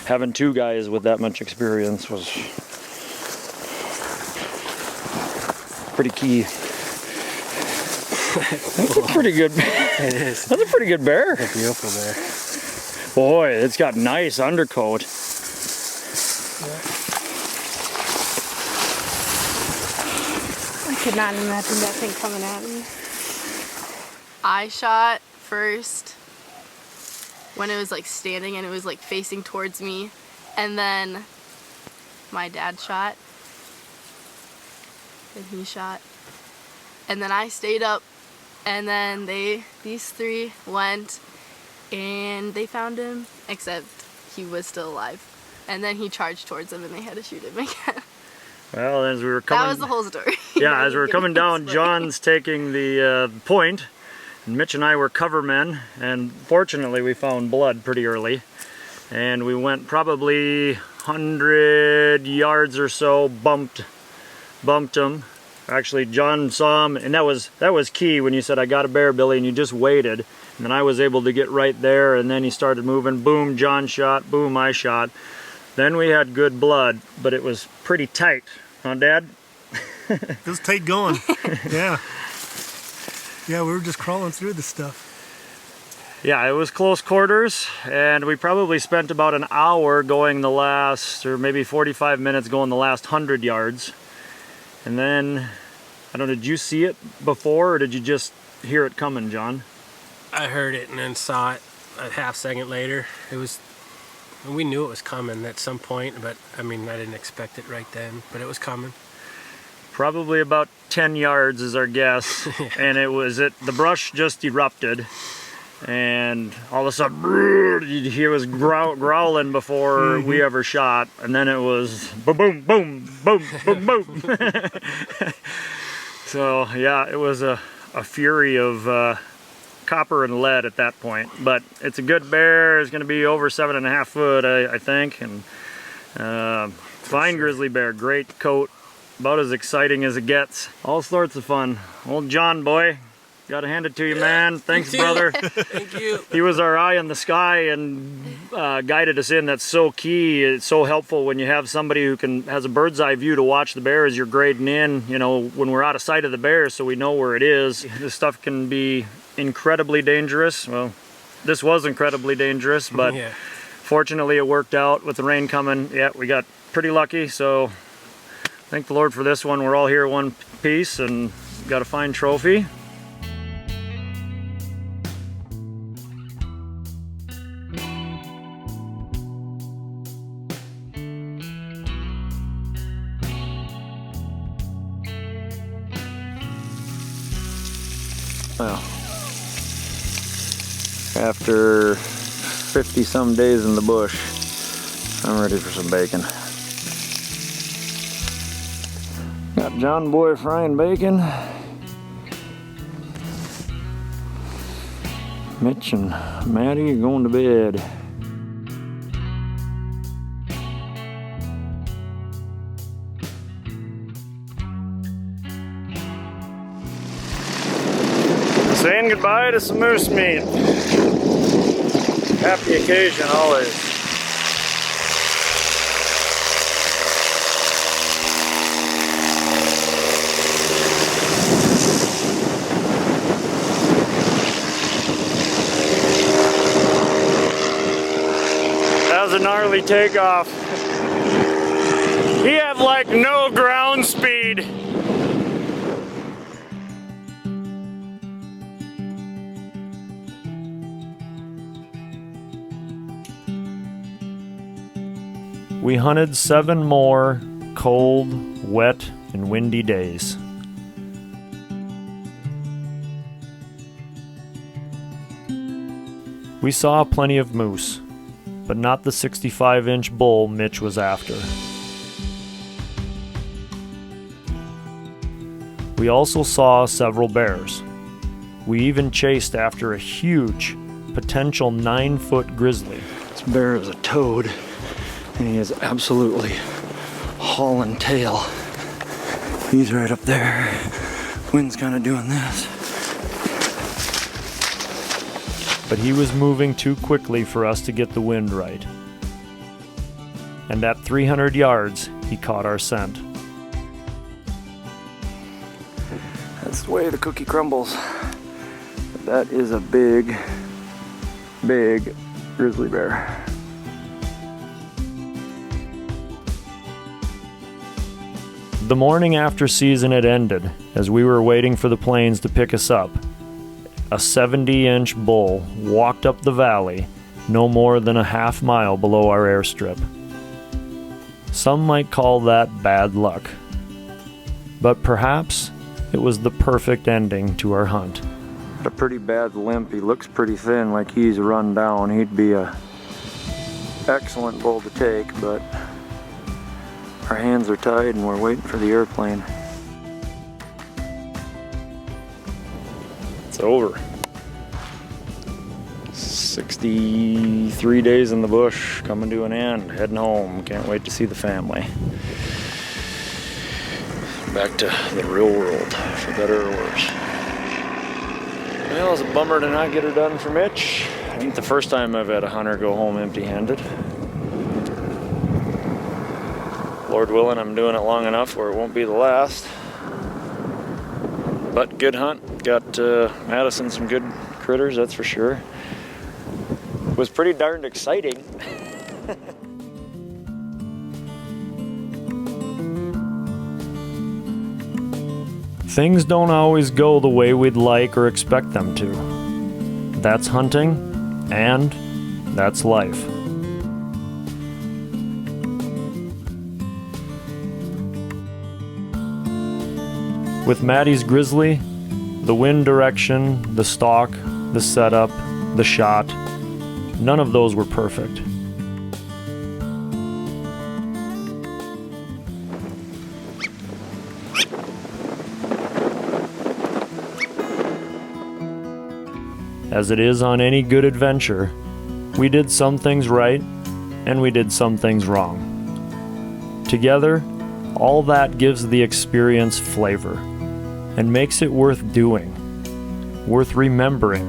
having 2 guys with that much experience was pretty key. That's a pretty good bear. It is. That's a pretty good bear. It's a beautiful bear. Boy, it's got nice undercoat. I could not imagine that thing coming at me. I shot first when it was like standing and it was like facing towards me, and then my dad shot, and he shot, and then I stayed up, and then these 3 went and they found him, except he was still alive, and then he charged towards them and they had to shoot him again. Well, as we were coming, That was the whole story. yeah, as we were coming down, John's taking the point, and Mitch and I were cover men, and fortunately we found blood pretty early, and we went probably 100 yards or so, bumped him. Actually, John saw him, and that was key when you said, I got a bear, Billy, and you just waited, and then I was able to get right there, and then he started moving. Boom, John shot. Boom, I shot. Then we had good blood, but it was pretty tight, huh, Dad? It was tight going. Yeah. Yeah, we were just crawling through the stuff. Yeah, it was close quarters, and we probably spent about an hour going the last, or maybe 45 minutes going the last 100 yards. And then, I don't know, did you see it before, or did you just hear it coming, John? I heard it and then saw it a half second later. We knew it was coming at some point, but I mean, I didn't expect it right then, but it was coming. Probably about 10 yards is our guess. And the brush just erupted. And all of a sudden, he was growling before we ever shot. And then it was boom, boom, boom, boom, boom, boom. So yeah, it was a fury of copper and lead at that point. But it's a good bear. It's going to be over 7.5 foot, I think. And fine grizzly bear, great coat. About as exciting as it gets. All sorts of fun. Old John boy, gotta hand it to you, man. Thanks, brother. Thank you. He was our eye in the sky and guided us in. That's so key. It's so helpful when you have somebody who has a bird's eye view to watch the bear as you're grading in, you know, when we're out of sight of the bear, so we know where it is. This stuff can be incredibly dangerous. Well, this was incredibly dangerous, but fortunately it worked out with the rain coming. Yeah, we got pretty lucky, so thank the Lord for this one. We're all here one piece and got a fine trophy. Well, after 50 some days in the bush, I'm ready for some bacon. Got John boy frying bacon. Mitch and Maddie are going to bed. Saying goodbye to some moose meat. Happy occasion always. That was a gnarly takeoff. He had like no ground speed. We hunted 7 more cold, wet, and windy days. We saw plenty of moose, but not the 65-inch bull Mitch was after. We also saw several bears. We even chased after a huge, potential 9-foot grizzly. This bear is a toad, and he is absolutely hauling tail. He's right up there. Wind's kind of doing this. But he was moving too quickly for us to get the wind right. And at 300 yards, he caught our scent. That's the way the cookie crumbles. But that is a big, big grizzly bear. The morning after season had ended, as we were waiting for the planes to pick us up, a 70-inch bull walked up the valley no more than a half mile below our airstrip. Some might call that bad luck, but perhaps it was the perfect ending to our hunt. A pretty bad limp. He looks pretty thin, like he's run down. He'd be a excellent bull to take, but our hands are tied and we're waiting for the airplane. It's over. 63 days in the bush, coming to an end, heading home. Can't wait to see the family. Back to the real world, for better or worse. Well, it was a bummer to not get her done for Mitch. I think the first time I've had a hunter go home empty-handed. Lord willing, I'm doing it long enough where it won't be the last. But good hunt. Got Madison some good critters, that's for sure. It was pretty darned exciting. Things don't always go the way we'd like or expect them to. That's hunting, and that's life. With Maddie's Grizzly, the wind direction, the stalk, the setup, the shot, none of those were perfect. As it is on any good adventure, we did some things right and we did some things wrong. Together, all that gives the experience flavor and makes it worth doing, worth remembering,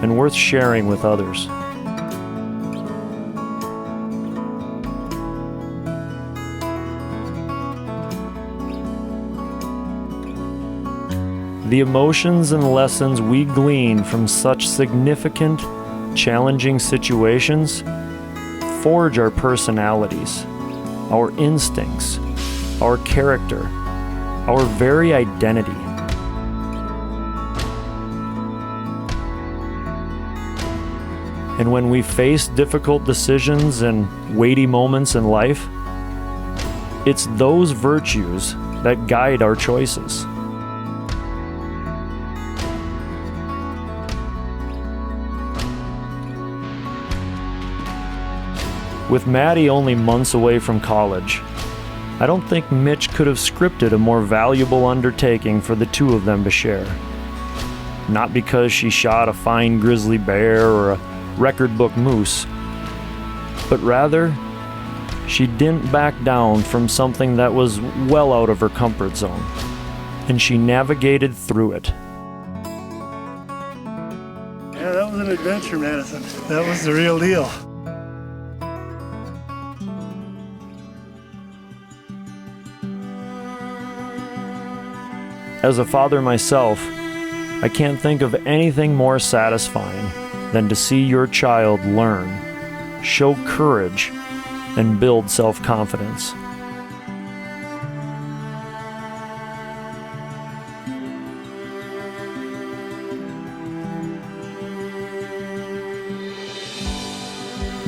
and worth sharing with others. The emotions and lessons we glean from such significant, challenging situations forge our personalities, our instincts, our character, our very identity. And when we face difficult decisions and weighty moments in life, it's those virtues that guide our choices. With Maddie only months away from college, I don't think Mitch could have scripted a more valuable undertaking for the two of them to share. Not because she shot a fine grizzly bear or a record book moose, but rather, she didn't back down from something that was well out of her comfort zone, and she navigated through it. Yeah, that was an adventure, Madison. That was the real deal. As a father myself, I can't think of anything more satisfying than to see your child learn, show courage, and build self-confidence.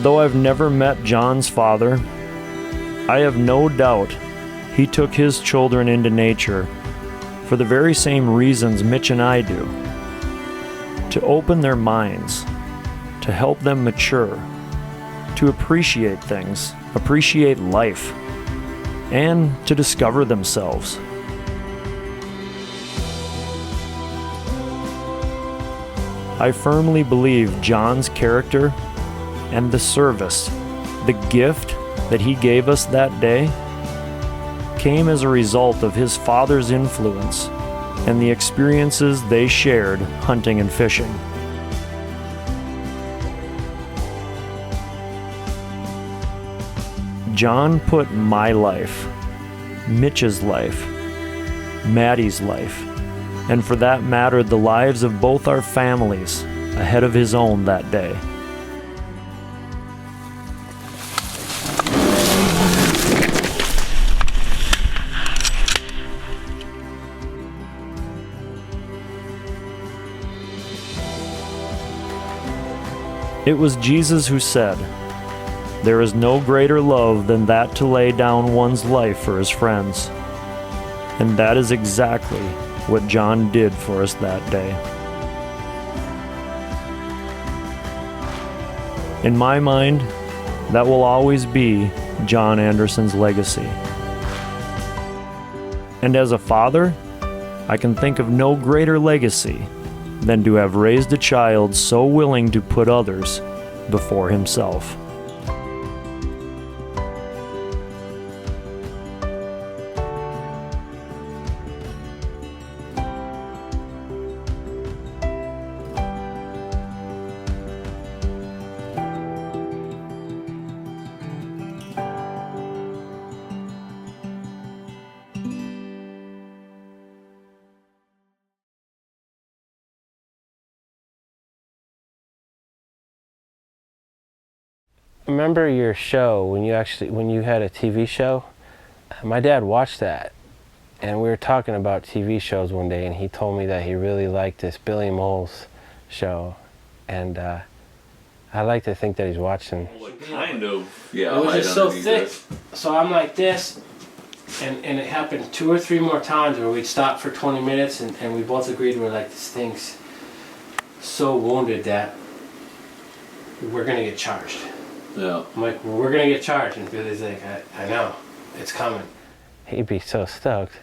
Though I've never met John's father, I have no doubt he took his children into nature for the very same reasons Mitch and I do. To open their minds, to help them mature, to appreciate things, appreciate life, and to discover themselves. I firmly believe John's character and the service, the gift that he gave us that day, came as a result of his father's influence and the experiences they shared hunting and fishing. John put my life, Mitch's life, Maddie's life, and for that matter, the lives of both our families ahead of his own that day. It was Jesus who said, "There is no greater love than that to lay down one's life for his friends." And that is exactly what John did for us that day. In my mind, that will always be John Anderson's legacy. And as a father, I can think of no greater legacy than to have raised a child so willing to put others before himself. Remember your show when you had a TV show? My dad watched that, and we were talking about TV shows one day, and he told me that he really liked this Billy Moles show, And I like to think that he's watching. Kind of. Yeah. It was just so underneath thick. this. So I'm like this, and it happened 2 or 3 more times where we'd stop for 20 minutes, and we both agreed we're like, this thing's so wounded that we're gonna get charged. Yeah. I'm like, well, we're gonna get charged, and Billy's like, I know, it's coming. He'd be so stoked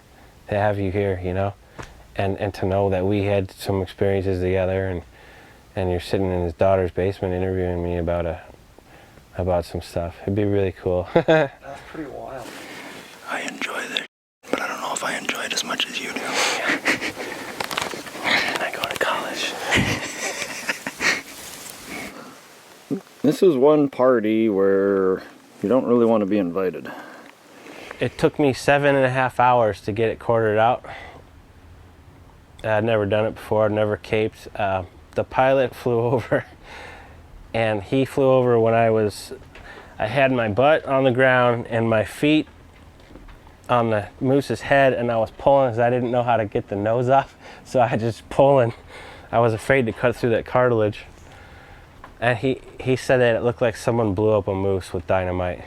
to have you here, you know, and to know that we had some experiences together, and you're sitting in his daughter's basement interviewing me about some stuff. It'd be really cool. That's pretty wild. I enjoy this, but I don't know if I enjoy it as much as you do. I go to college. This is one party where you don't really want to be invited. It took me 7.5 hours to get it quartered out. I'd never done it before, I'd never caped. The pilot flew over, and he flew over when I had my butt on the ground and my feet on the moose's head, and I was pulling because I didn't know how to get the nose off, so I just pulling. I was afraid to cut through that cartilage. And he said that it looked like someone blew up a moose with dynamite.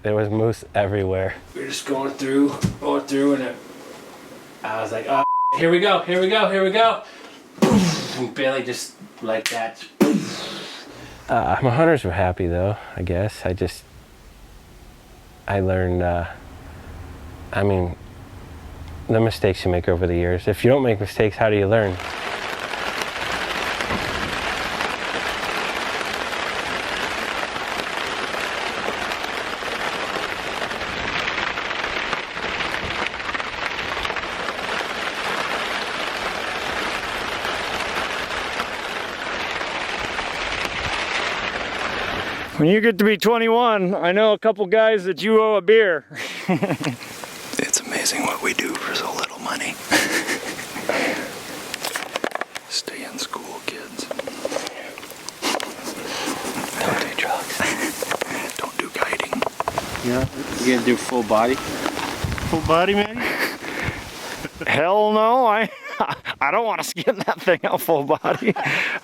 There was moose everywhere. We were just going through, and I was like, oh, here we go. And Billy just like that. My hunters were happy though, I guess. I learned, I mean, the mistakes you make over the years. If you don't make mistakes, how do you learn? When you get to be 21, I know a couple guys that you owe a beer. It's amazing what we do for so little money. Stay in school, kids. Don't do drugs. Don't do guiding. Yeah, you gonna do full body? Full body, man? Hell no, I don't want to skin that thing out full body.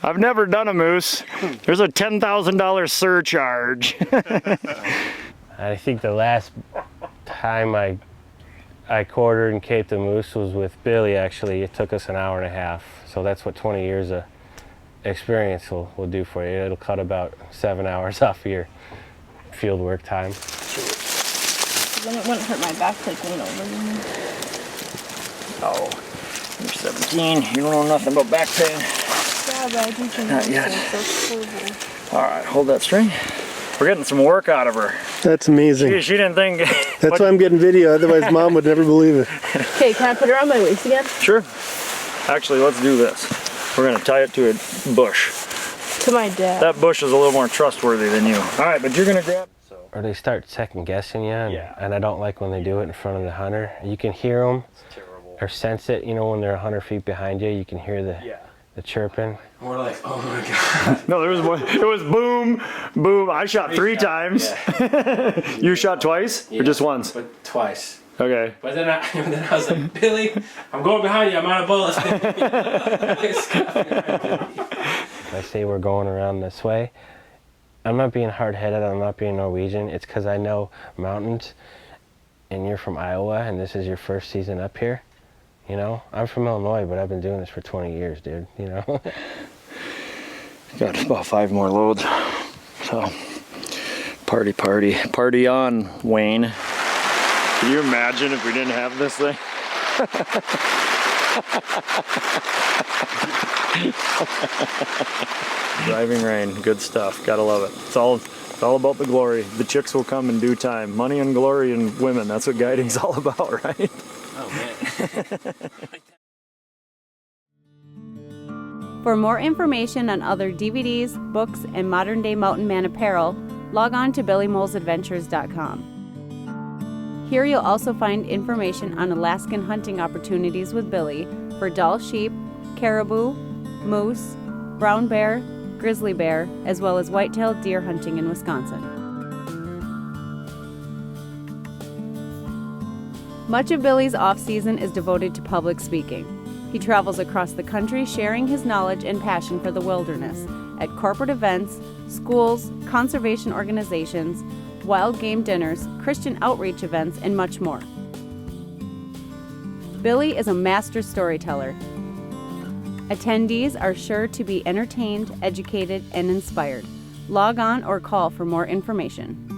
I've never done a moose. There's a $10,000 surcharge. I think the last time I quartered and caped a moose was with Billy, actually. It took us 1.5 hours. So that's what 20 years of experience will do for you. It'll cut about 7 hours off of your field work time. Then it wouldn't hurt my back to like lean over. Oh, you're 17. You don't know nothing about back pain. Yeah, but I do think Not yet. so horrible. All right, hold that string. We're getting some work out of her. That's amazing. She didn't think. That's why I'm getting video, otherwise Mom would never believe it. Okay, can I put her on my waist again? Sure. Actually, let's do this. We're gonna tie it to a bush. To my dad. That bush is a little more trustworthy than you. All right, but you're gonna grab. Or they start second guessing you, and I don't like when they do it in front of the hunter. You can hear them or sense it, you know, when they're 100 feet behind you, you can hear the chirping. We're like, oh my God. No, there was one. It was boom, boom. I shot 3 times. Yeah. You shot twice or just once? But twice. Okay. But then I was like, Billy, I'm going behind you. I'm out of bullets. I say we're going around this way. I'm not being hard-headed, I'm not being Norwegian. It's because I know mountains, and you're from Iowa, and this is your first season up here. You know, I'm from Illinois, but I've been doing this for 20 years, dude, you know? Got about 5 more loads. So, party on, Wayne. Can you imagine if we didn't have this thing? Driving rain, good stuff. Gotta love it. It's all about the glory. The chicks will come in due time. Money and glory and women. That's what guiding's all about, right? Oh man. For more information on other DVDs, books, and modern day mountain man apparel, log on to BillyMolesAdventures.com. Here you'll also find information on Alaskan hunting opportunities with Billy for Dall sheep, caribou, moose, brown bear, grizzly bear, as well as white-tailed deer hunting in Wisconsin. Much of Billy's off-season is devoted to public speaking. He travels across the country sharing his knowledge and passion for the wilderness at corporate events, schools, conservation organizations, wild game dinners, Christian outreach events, and much more. Billy is a master storyteller. Attendees are sure to be entertained, educated, and inspired. Log on or call for more information.